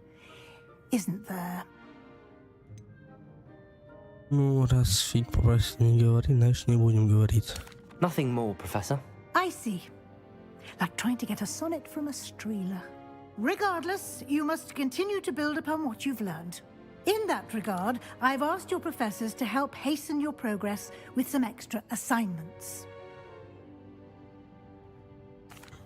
Isn't there? Ну, раз Фиг попросит не говорить, значит не будем говорить. Nothing more, Professor. I see. Like trying to get a sonnet from a streeler. Regardless, you must continue to build upon what you've learned. In that regard, I've asked your professors to help hasten your progress with some extra assignments.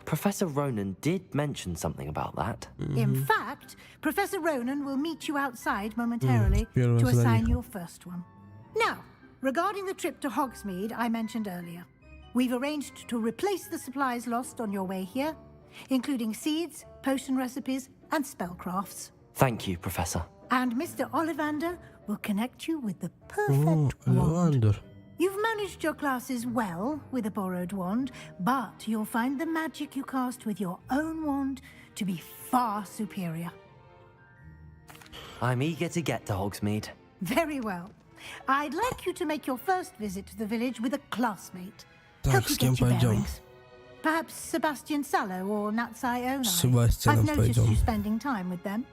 Professor Ronan did mention something about that. In fact, Professor Ronan will meet you outside momentarily to assign your first one. Now, regarding the trip to Hogsmeade I mentioned earlier, we've arranged to replace the supplies lost on your way here, including seeds, potion recipes, and spellcrafts. Thank you, Professor. And Mr. Ollivander will connect you with the perfect wand. You've managed your classes well with a borrowed wand, but you'll find the magic you cast with your own wand to be far superior. I'm eager to get to Hogsmeade. Very well. I'd like you to make your first visit to the village with a classmate. Так, Help you с кем get your пойдем? bearings. Perhaps Sebastian Sallow or Natsai Onai. С Себастьяном I've noticed пойдем. you spending time with them.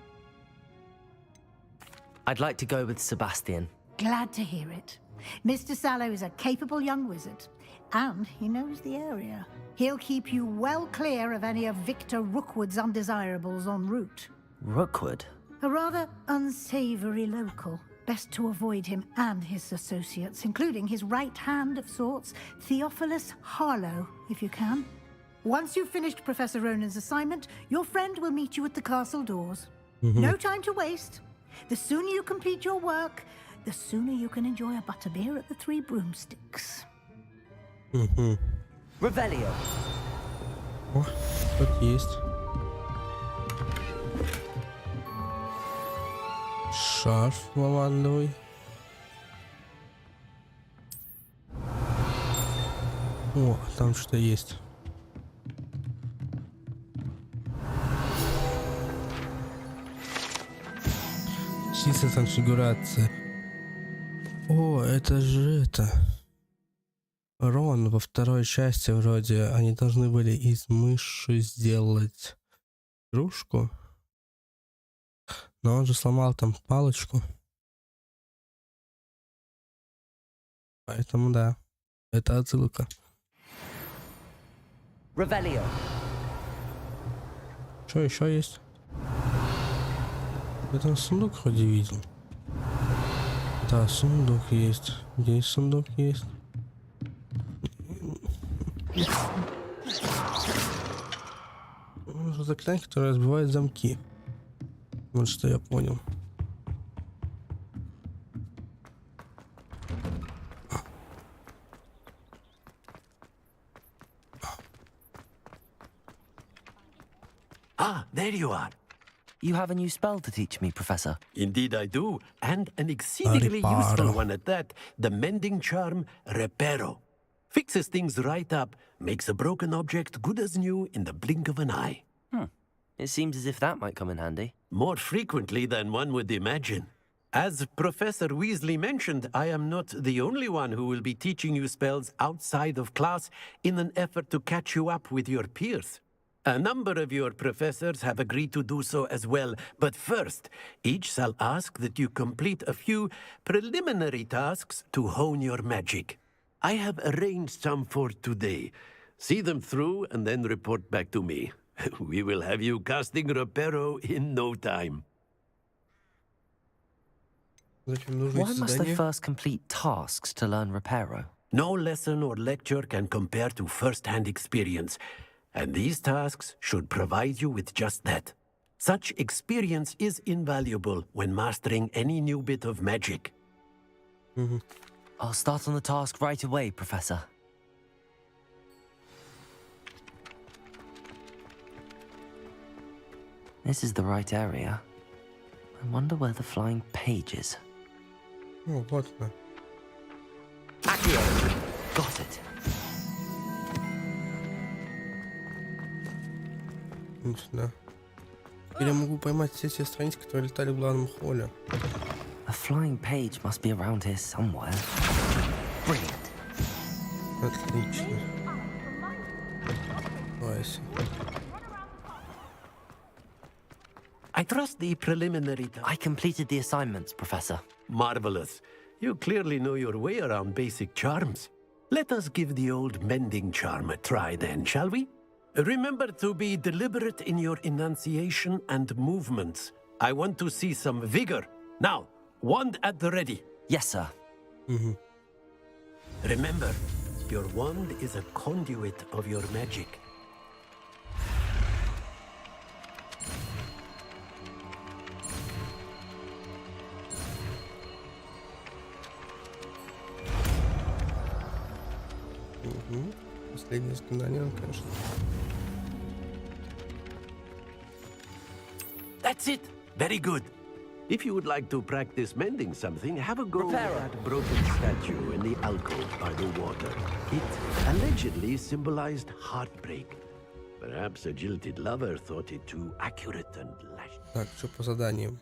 I'd like to go with Sebastian. Glad to hear it. Mr. Sallow is a capable young wizard, and he knows the area. He'll keep you well clear of any of Victor Rookwood's undesirables en route. Rookwood? A rather unsavory local. Best to avoid him and his associates, including his right hand of sorts, Theophilus Harlow, if you can. Once you've finished Professor Ronan's assignment, your friend will meet you at the castle doors. No time to waste. The sooner you complete your work, the sooner you can enjoy a butterbeer at the Three Broomsticks. Revelio. О, тут есть. Шарф лавандовый. О, там что-то есть. Чистая конфигурация. О, это же это. Рон во второй части вроде они должны были из мыши сделать игрушку. Но он же сломал там палочку. Поэтому да, это отсылка. Revelio. Что еще есть? Я там сундук вроде видел. Да, сундук есть. Здесь сундук есть. Заклинание, которое разбивает замки. Вот что я понял. Ah, there you are. You have a new spell to teach me, Professor. Indeed I do, and an exceedingly useful one at that. The mending charm, Reparo. Fixes things right up, makes a broken object good as new in the blink of an eye. It seems as if that might come in handy. More frequently than one would imagine. As Professor Weasley mentioned, I am not the only one who will be teaching you spells outside of class in an effort to catch you up with your peers. A number of your professors have agreed to do so as well, but first, each shall ask that you complete a few preliminary tasks to hone your magic. I have arranged some for today. See them through and then report back to me. We will have you casting Reparo in no time. Why must they first complete tasks to learn Reparo? No lesson or lecture can compare to first-hand experience, and these tasks should provide you with just that. Such experience is invaluable when mastering any new bit of magic. I'll start on the task right away, Professor. This is the right area. I wonder where the flying page is. Oh, вот она. Accio! Got it. Отлично. Или я могу поймать все те страницы, которые летали в главном холле. A flying page must be around here somewhere. Brilliant. Отлично. Давайся. I trust the preliminary. I completed the assignments, Professor. Marvelous. You clearly know your way around basic charms. Let us give the old mending charm a try then, shall we? Remember to be deliberate in your enunciation and movements. I want to see some vigor. Now, wand at the ready. Yes, sir. Remember, your wand is a conduit of your magic. Последнее заклинание, конечно. That's it. Very good. If you would like to practice mending something, have a go at that broken statue in the alcove by the water. It allegedly symbolized heartbreak. Perhaps a jilted lover thought it too accurate and lashed. Так, что по заданиям?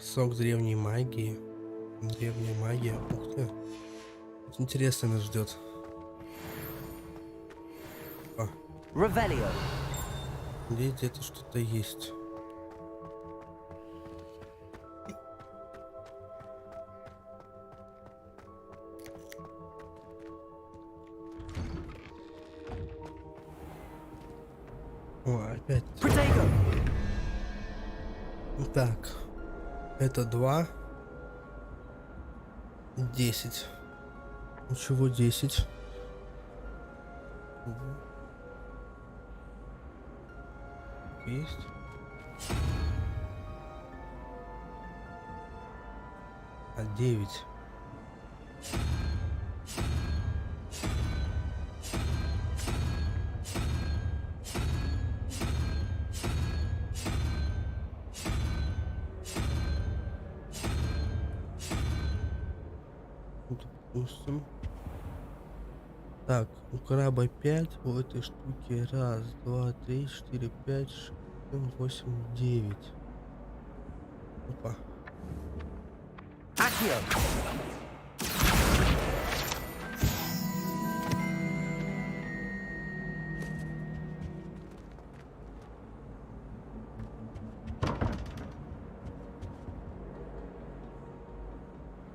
Сок древней магии. Древняя магия. Ух ты. Это интересно нас ждет. Revelio. Здесь где-то что-то есть. О, опять. Так. Это 2. 10. Ничего, 10. Есть. А 9. Допустим. Так, у краба 5, у этой штуки 1, 2, 3, 4, 5, 6, 7, 8, 9. Опа.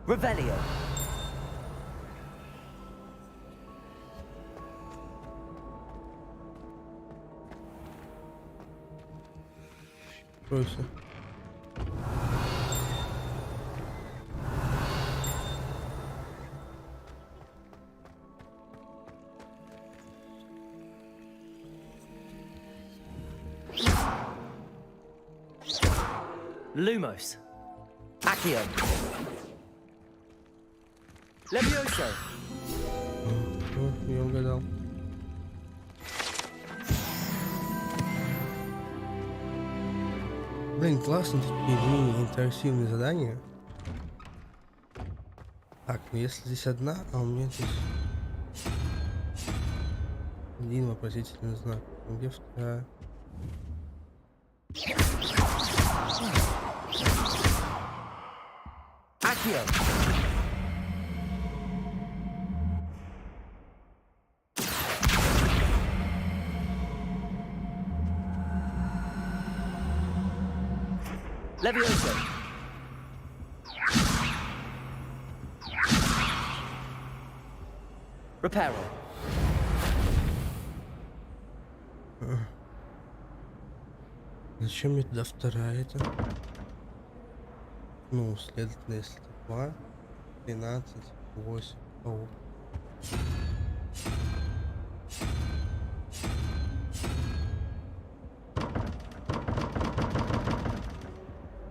Revelio. Пройся. Lumos. Accio. Levioso. Я угадал. Блин, классно такие мини-интерактивные задания. Так, ну если здесь одна, а у меня здесь один вопросительный знак. Где вторая? Levioso. Reparo. Зачем мне туда вторая это? Ну, следовательно, если 2, 13, 8, паук.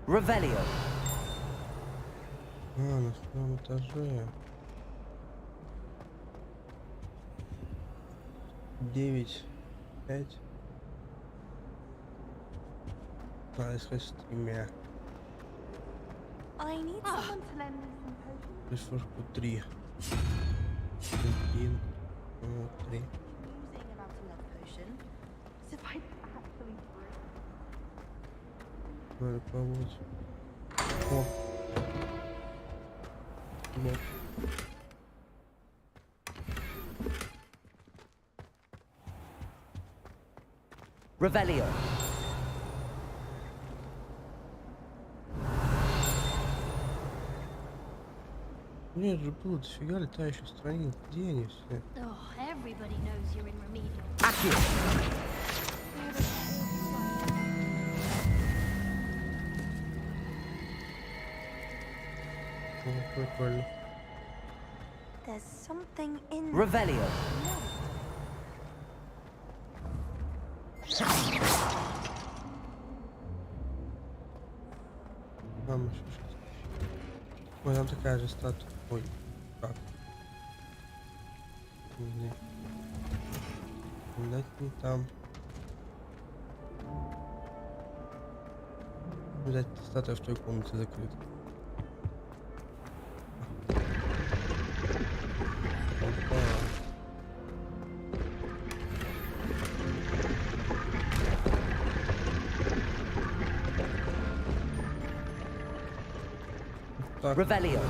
Revelio. На втором этаже. 9, 5. Надо искать стримя. I need someone to lend me some potions. Пришёрку 3. 1, 3. Musing about a love potion. As if I actually Надо пробовать. О. Вот. Revelio. Нет же было дофига летающих страниц. Где они все? Oh, everybody knows you're in remedial. Accio. О, прикольно. There's something in Revelio. Там еще что-то. Ой, там такая же статуя. Ой, как? Видать, не там. Видать, статуя в той комнате закрыта. Опа. Так. Revelio.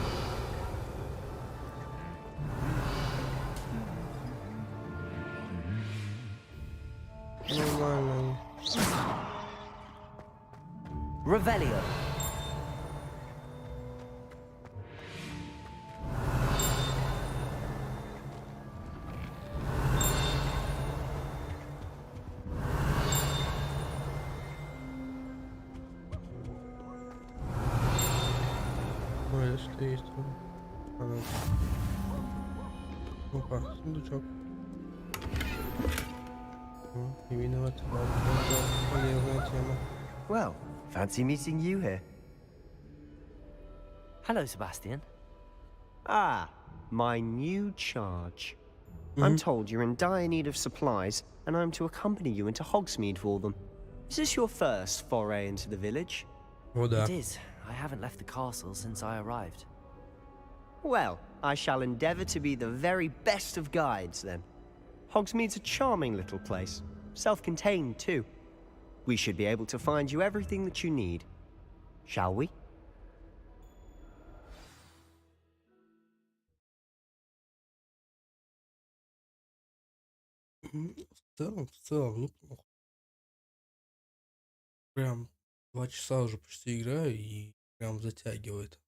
Нормально. Revelio. Ой, что есть? Ага. Опа, сундучок. Не виноват. Полезная тема. Well, fancy meeting you here. Hello, Sebastian. Ah, my new charge. I'm told you're in dire need of supplies, and I'm to accompany you into Hogsmeade for them. Is this your first foray into the village? It is. I haven't left the castle since I arrived. Well, I shall endeavour to be the very best of guides, then. Hogsmeade's a charming little place, self-contained too. We should be able to find you everything that you need. Shall we? В целом, неплохо. Прям 2 часа уже почти играю и прям затягивает.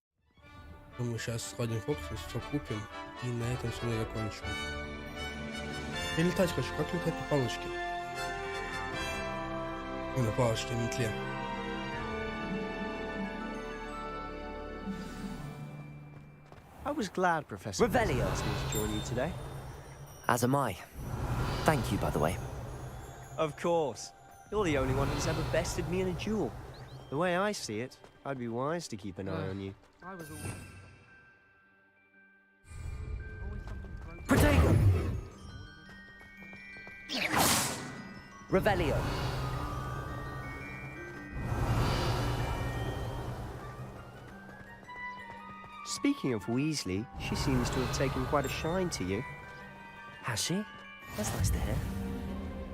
Думаю, сейчас сходим в Hogwarts, все купим и на этом все не закончим. Я летать хочу, как летать на палочке? На палочке, на метле. I was glad Professor Revelio asked me to join you today. As am I. Thank you, by the way. Of course. You're the only one who's ever bested me in a duel. The way I see it, I'd be wise to keep an eye on you. I was always Protego! Revelio. Speaking of Weasley, she seems to have taken quite a shine to you. Has she? That's nice to hear.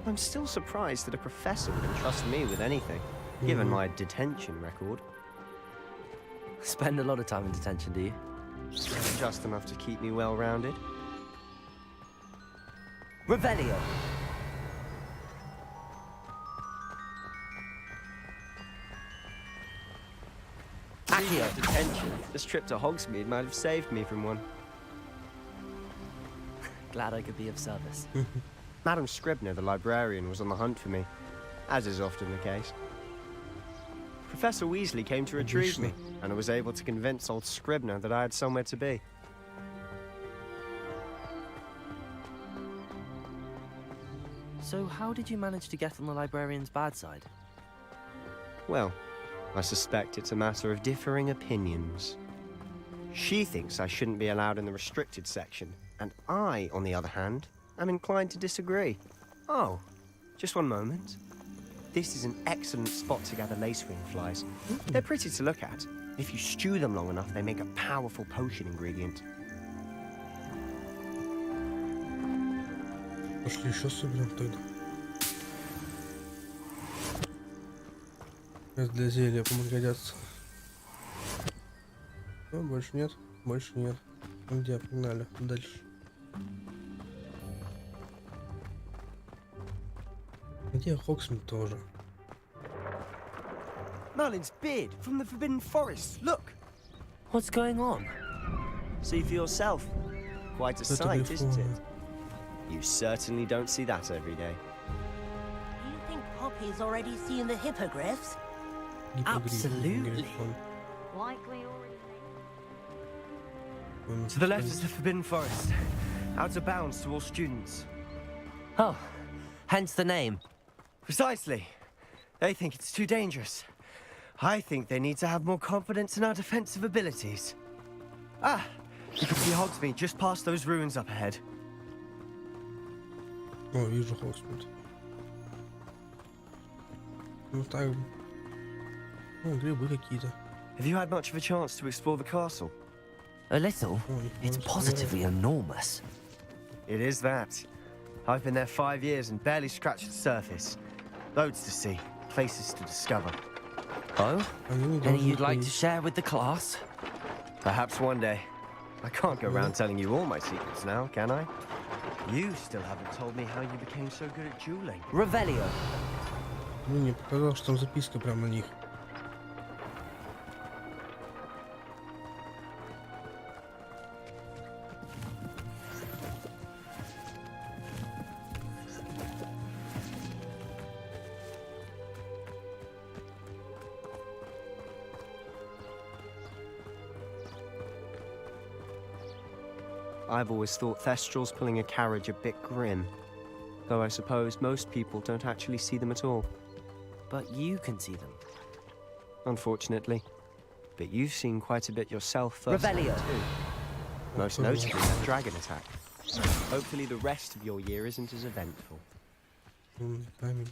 I'm still surprised that a professor would entrust me with anything, given my detention record. Spend a lot of time in detention, do you? Just enough to keep me well-rounded. Revelio. Speaking of detention, this trip to Hogsmeade might have saved me from one. Glad I could be of service. Madam Scribner, the librarian, was on the hunt for me, as is often the case. Professor Weasley came to retrieve me, and I was able to convince old Scribner that I had somewhere to be. So how did you manage to get on the librarian's bad side? Well, I suspect it's a matter of differing opinions. She thinks I shouldn't be allowed in the restricted section, and I, on the other hand, am inclined to disagree. Oh, just one moment. This is an excellent spot to gather lacewing flies. They're pretty to look at. If you stew them long enough, they make a powerful potion ingredient. Пошли еще соберем тогда. Это для зелья пригодятся. Ну, больше нет. Больше нет. Где? Погнали. Дальше. Где Хоксмит тоже? Merlin's beard from the Forbidden Forest. Look! What's going on? See for yourself. Quite a Это sight, isn't грифон. it? You certainly don't see that every day. Do you think Poppy's already seen the hippogriffs? Absolutely. Likely already. To the left is the Forbidden Forest. Out of bounds to all students. Oh, hence the name. Precisely. They think it's too dangerous. I think they need to have more confidence in our defensive abilities. Ah, you can see Hogsmeade just past those ruins up ahead. О, вижу Хоксмит. Ну так. Ну, грибы какие-то. Have you had much of a chance to explore the castle? A little. It's positively enormous. It is that. I've been there 5 years and barely scratched the surface. Loads to see, places to discover. Oh? Any you'd like to share with the class? Perhaps one day. I can't go around telling you all my secrets now, can I? You still haven't told me how you became so good at dueling. Revelio. Ну, мне показалось, что там записка прямо на них. I've always thought Thestrals pulling a carriage a bit grim. Though I suppose most people don't actually see them at all. But you can see them. Unfortunately. But you've seen quite a bit yourself first. Revelio. Too. Most notably that dragon attack. Hopefully the rest of your year isn't as eventful. Умный камень.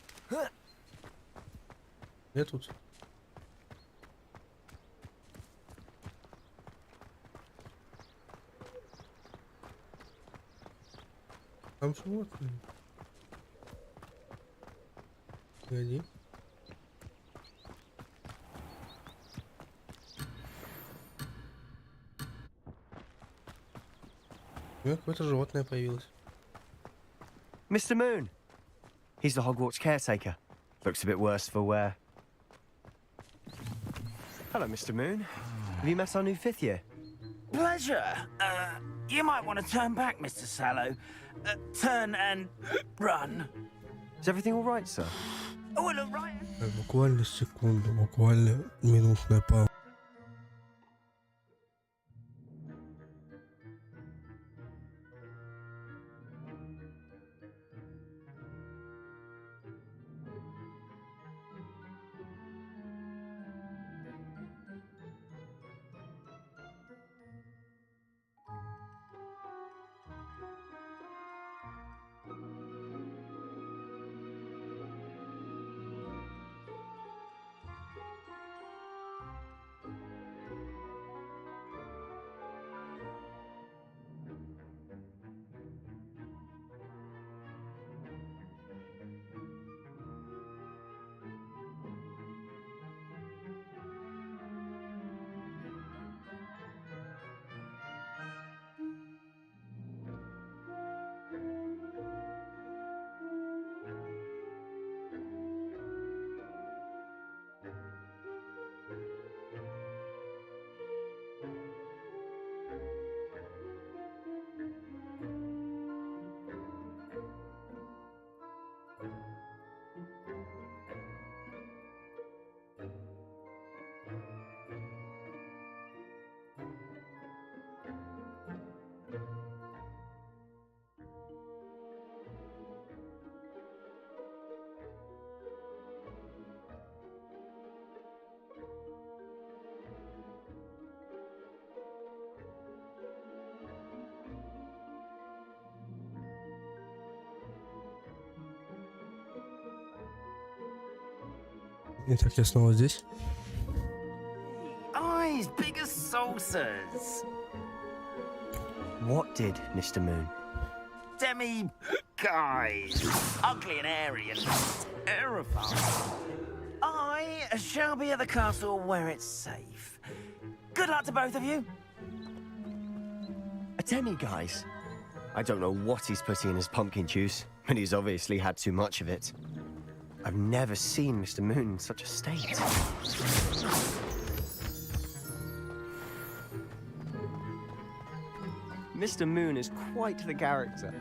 Где тут? Там животные. Погоди. Ну, какое-то животное появилось. Mr. Moon! He's the Hogwarts caretaker. Looks a bit worse for wear. Hello, Mr. Moon. Have you met our new 5th year? Pleasure. You might want to turn back, Mr. Sallow. Turn and run. Is everything all right, sir? Oh, look right. Буквально секунду, буквально минутная пауза. Итак, я снова здесь. Eyes big as saucers. What did, Mr. Moon? Demi guys, ugly and airy and terrifying. I shall be at the castle where it's safe. Good luck to both of you. A demi-guise? I don't know what he's putting in his pumpkin juice, but he's obviously had too much of it. I've never seen Mr. Moon in such a state. Mr. Moon is quite the character.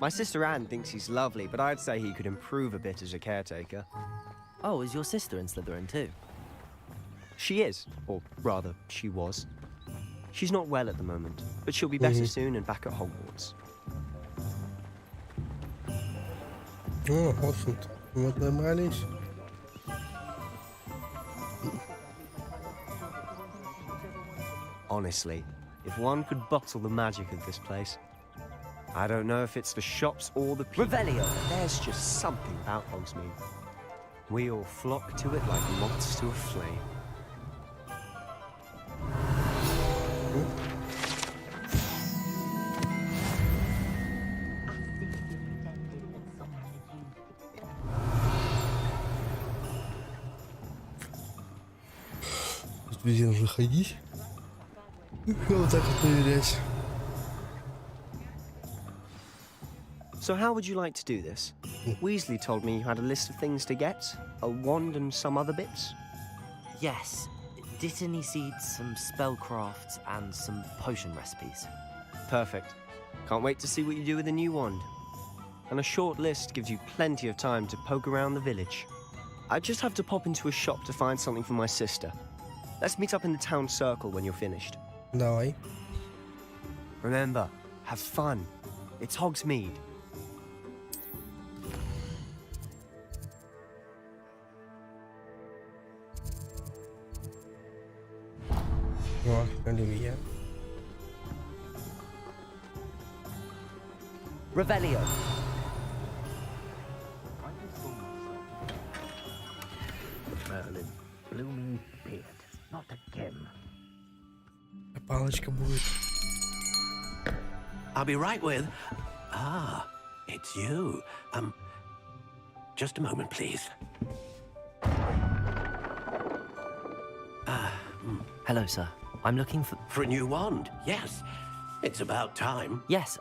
My sister Anne thinks he's lovely, but I'd say he could improve a bit as a caretaker. Oh, is your sister in Slytherin too? She is, or rather, she was. She's not well at the moment, but she'll be better soon and back at Hogwarts. О, в общем-то, вот набрались. Honestly, if one could bottle the magic of this place, I don't know if it's the shops or the people. Revelio! There's just something about Hogsmeade. We all flock to it like moths to a flame. Везде нужно ходить. Вот так вот проверять. So how would you like to do this? Weasley told me you had a list of things to get, a wand and some other bits. Yes. Dittany seeds, some spellcrafts, and some potion recipes. Perfect. Can't wait to see what you do with the new wand. And a short list gives you plenty of time to poke around the village. I just have to pop into a shop to find something for my sister. Let's meet up in the town circle when you're finished. Давай. Remember, have fun. It's Hogsmeade. О, Оливия. Revelio. Merlin, blooming beard, not again. Палочка будет. I'll be right with... Ah, it's you. Just a moment, please. Hello, sir. I'm looking for... For a new wand, yes. It's about time. Yes,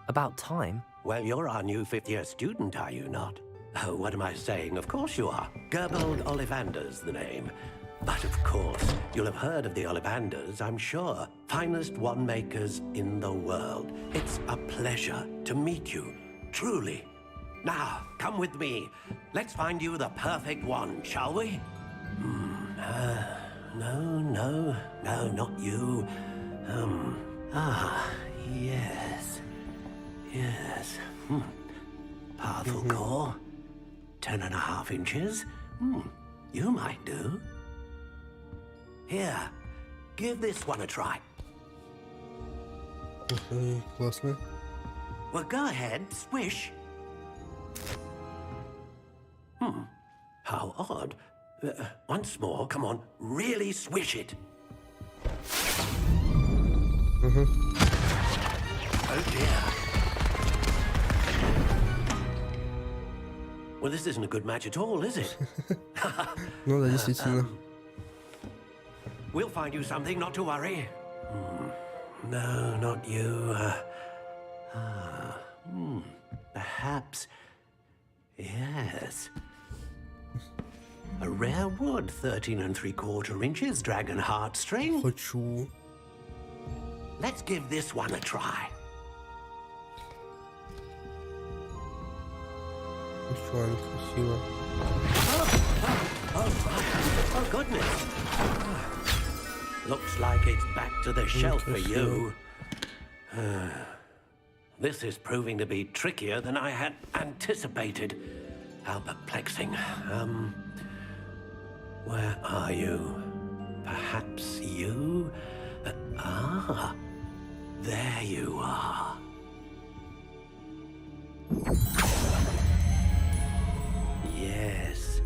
about time? Well, you're our new fifth-year student, are you not? Oh, what am I saying? Of course you are. Gerbold Ollivander's the name. But of course, you'll have heard of the Ollivanders, I'm sure. Finest wand makers in the world. It's a pleasure to meet you, truly. Now, come with me. Let's find you the perfect wand, shall we? No, not you. Yes. Powerful core. 10.5 inches. You might do. Here, give this one a try. Классно. Well, go ahead, swish. How odd. Once more, come on, really swish it. Oh dear. Well, this isn't a good match at all, is it? Ну да, действительно. We'll find you something, not to worry. No, not you. Perhaps. Yes. A rare wood, 13 3/4 inches, dragon heartstring. Хочу. Let's give this one a try. Еще она красиво. Oh, goodness. Looks like it's back to the shelf for you. This is proving to be trickier than I had anticipated. How perplexing. Where are you? Perhaps you? There you are. Yes,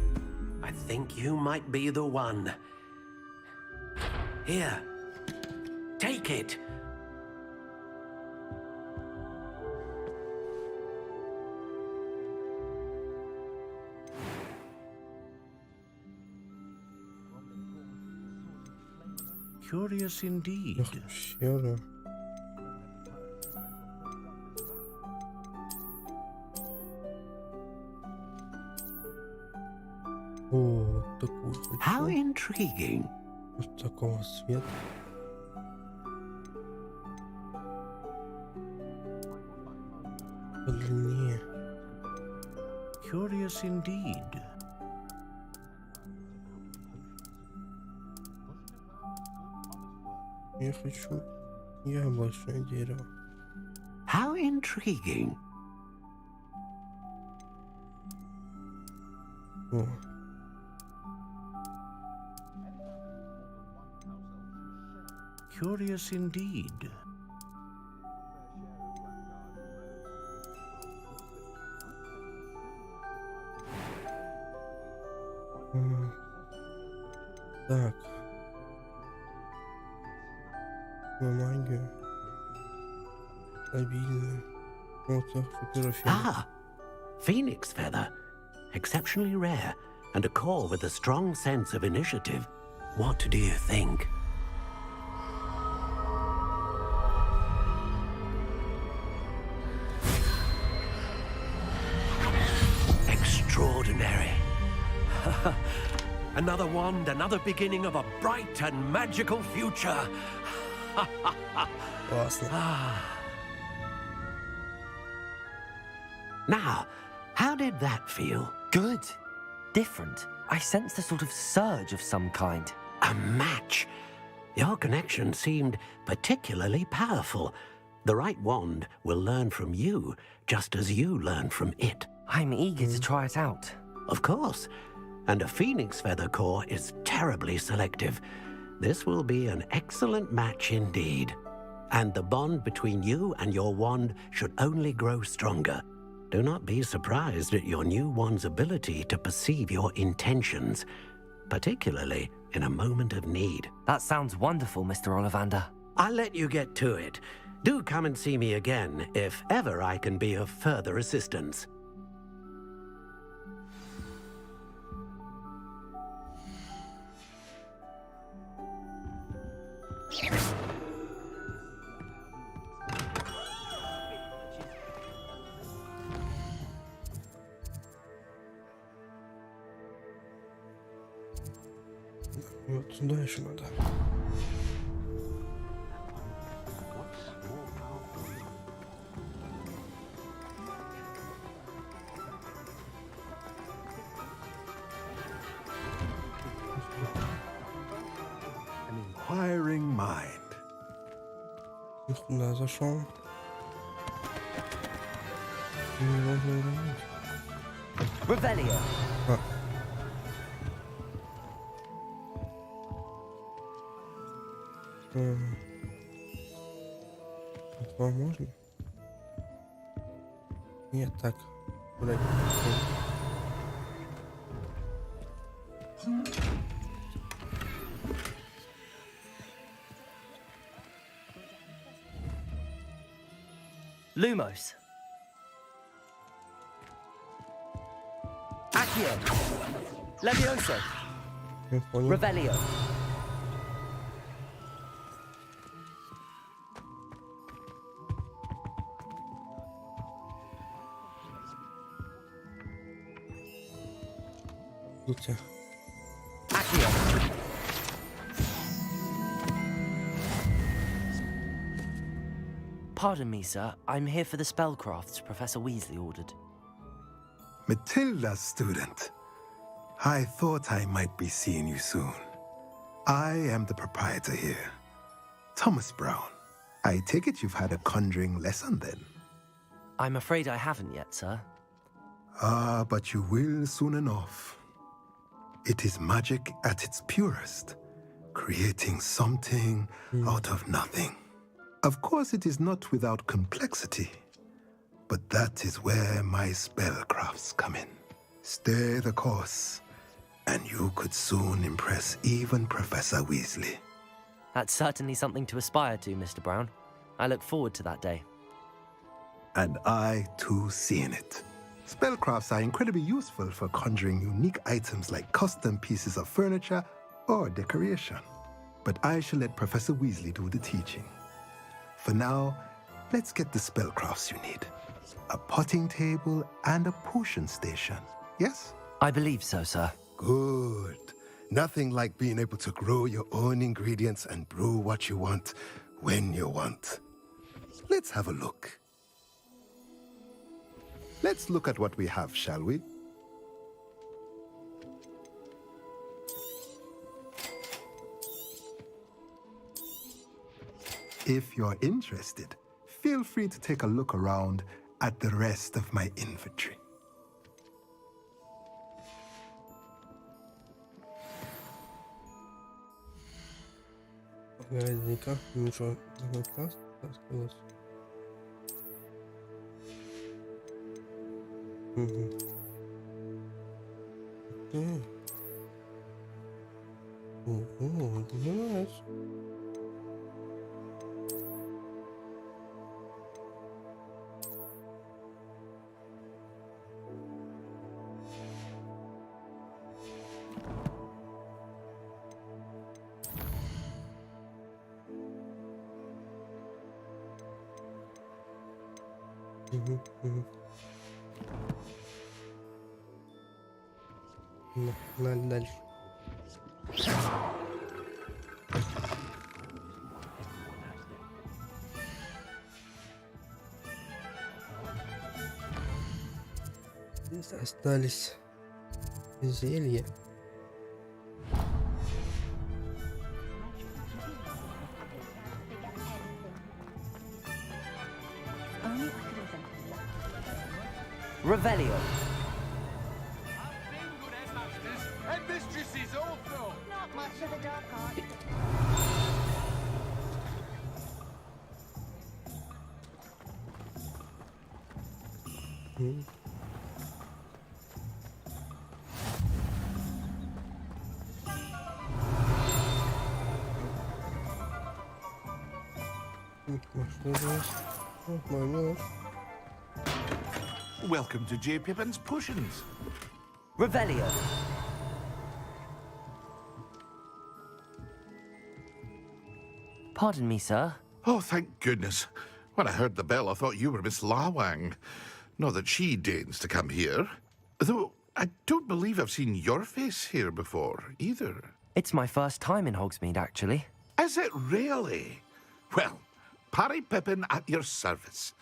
I think think you might be the one. Here, take it. Curious indeed. О, такую хочу. How intriguing. Вот такого цвета. Подлиннее. Curious indeed. Я хочу яблочное дерево. How intriguing. О. Curious indeed. Так. Магию. Стабильную. Вот так, Ah, phoenix feather. Exceptionally rare, and a core with a strong sense of initiative. What do you think? Extraordinary. Another wand, another beginning of a bright and magical future. Now, how did that feel? Good. Different. I sensed a sort of surge of some kind. A match. Your connection seemed particularly powerful. The right wand will learn from you, just as you learn from it. I'm eager to try it out. Of course. And a phoenix feather core is terribly selective. This will be an excellent match indeed. And the bond between you and your wand should only grow stronger. Do not be surprised at your new wand's ability to perceive your intentions, particularly in a moment of need. That sounds wonderful, Mr. Ollivander. I'll let you get to it. Do come and see me again if ever I can be of further assistance. Вот сюда еще надо. An inquiring mind. Куда зашел? Не можно уронить. Revelio. Этого можно? Нет, так. Вроде. Lumos. Accio. Levioso. Я понял. Revelio. Accio. Pardon me, sir. I'm here for the spellcrafts Professor Weasley ordered. Matilda's student. I thought I might be seeing you soon. I am the proprietor here, Thomas Brown. I take it you've had a conjuring lesson then? I'm afraid I haven't yet, sir. Ah, but you will soon enough. It is magic at its purest, creating something out of nothing. Of course, it is not without complexity, but that is where my spellcrafts come in. Stay the course, and you could soon impress even Professor Weasley. That's certainly something to aspire to, Mr. Brown. I look forward to that day. And I, too, see in it. Spellcrafts are incredibly useful for conjuring unique items like custom pieces of furniture or decoration. But I shall let Professor Weasley do the teaching. For now, let's get the spellcrafts you need. A potting table and a potion station, yes? I believe so, sir. Good. Nothing like being able to grow your own ingredients and brew what you want when you want. Let's have a look. Let's look at what we have, shall we? If you're interested, feel free to take a look around at the rest of my inventory. Погоди-ка, ничего, такой класс раскрылось. Ого, ты знаешь. Ну, погнали дальше. Здесь остались зелья. Revelio. And mistresses also. Not much of the dark art. Welcome to J. Pippin's Potions. Revelio. Pardon me, sir. Oh, thank goodness. When I heard the bell, I thought you were Miss Lawang. Not that she deigns to come here. Though, I don't believe I've seen your face here before, either. It's my first time in Hogsmeade, actually. Is it really? Well, Parry Pippin at your service.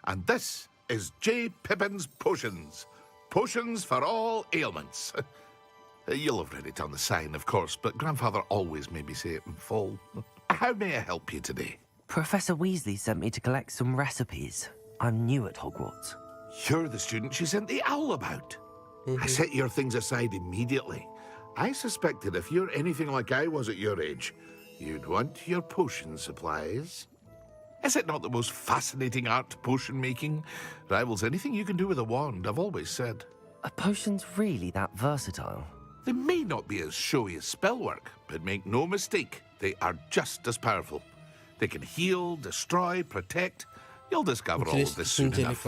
And this is J. Pippin's Potions. Potions for all ailments. You'll have read it on the sign, of course, but Grandfather always made me say it in full. How may I help you today? Professor Weasley sent me to collect some recipes. I'm new at Hogwarts. You're the student she sent the owl about. I set your things aside immediately. I suspected if you're anything like I was at your age, you'd want your potion supplies. Is it not the most fascinating art, potion making? Rivals anything you can do with a wand, I've always said. Are potions really that versatile? They may not be as showy as spellwork, but make no mistake, they are just as powerful. They can heal, destroy, protect. You'll discover all of this soon enough.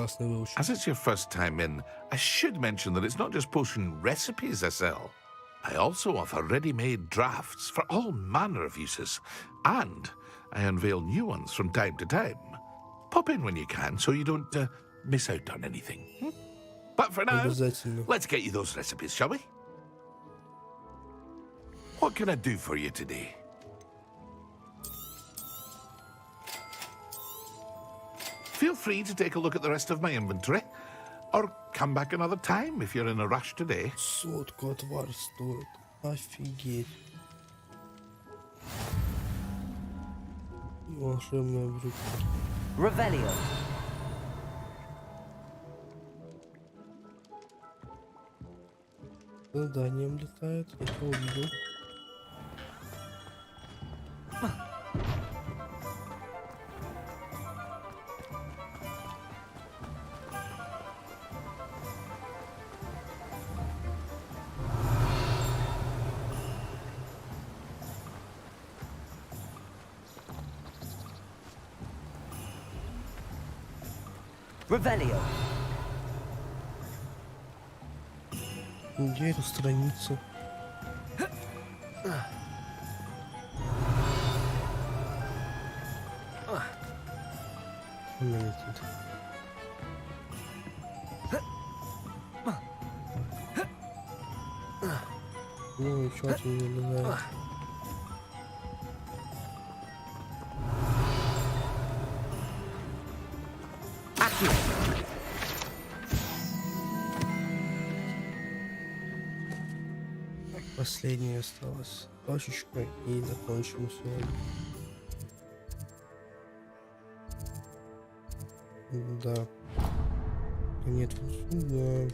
As it's your first time in, I should mention that it's not just potion recipes I sell. I also offer ready-made drafts for all manner of uses, and I unveil new ones from time to time. Pop in when you can so you don't miss out on anything. But for now, let's get you those recipes, shall we? What can I do for you today? Feel free to take a look at the rest of my inventory, or come back another time if you're in a rush today. Сотку отвар стоит. Офигеть. Волшебная брюква. Revelio. Заданием летает, я это увидел. Revelio. Где эта страница? Ну, чё ты не вылезает? Последняя осталась точечка и закончим сегодня. Да. Нет, вот сюда.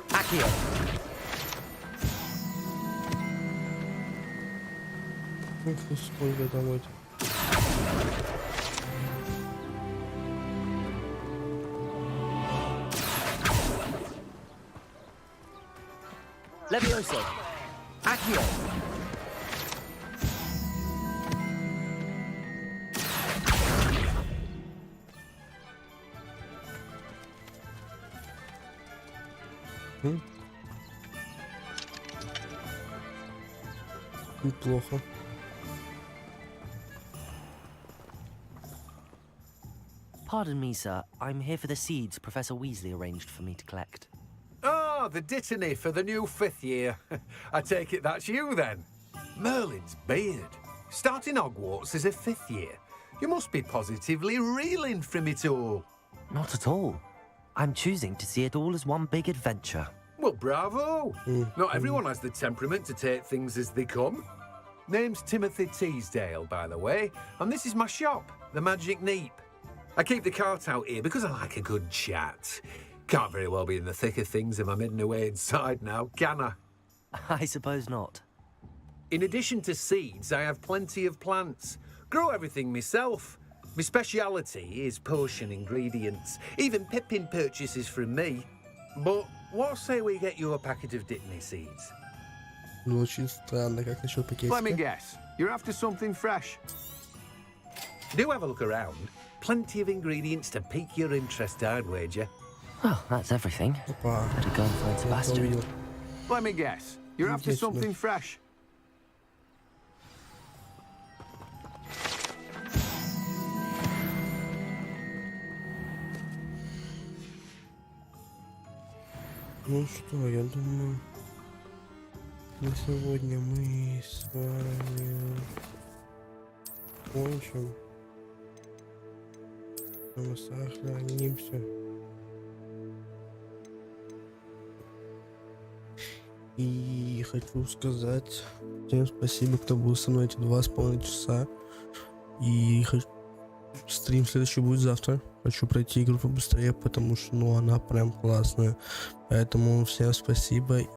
Accio. Ух ты, сколько там этих. Levioso. Accio. Неплохо. Pardon me, sir. I'm here for the seeds Professor Weasley arranged for me to collect. Ah, the dittany for the new 5th year. I take it that's you, then. Merlin's beard. Starting Hogwarts as a 5th year. You must be positively reeling from it all. Not at all. I'm choosing to see it all as one big adventure. Well, bravo. Not everyone has the temperament to take things as they come. Name's Timothy Teasdale, by the way, and this is my shop, the Magic Neep. I keep the cart out here because I like a good chat. Can't very well be in the thick of things if I'm hidden away inside now, can I? I suppose not. In addition to seeds, I have plenty of plants. Grow everything myself. My speciality is potion ingredients. Even Pippin purchases from me. But what say we get you a packet of Dittany seeds? Очень странно, как насчет пакетика? Let me guess. You're after something fresh. Do have a look around. Plenty of ingredients to pique your interest, I'd wager. Well, that's everything. Better go and find Sebastian. Let me guess. You're after something fresh. Ну что, я думаю, на сегодня мы с вами кончим. Мы сохранимся. И хочу сказать всем спасибо, кто был со мной эти 2,5 часа. И стрим следующий будет завтра. Хочу пройти игру побыстрее, потому что она прям классная. Поэтому всем спасибо.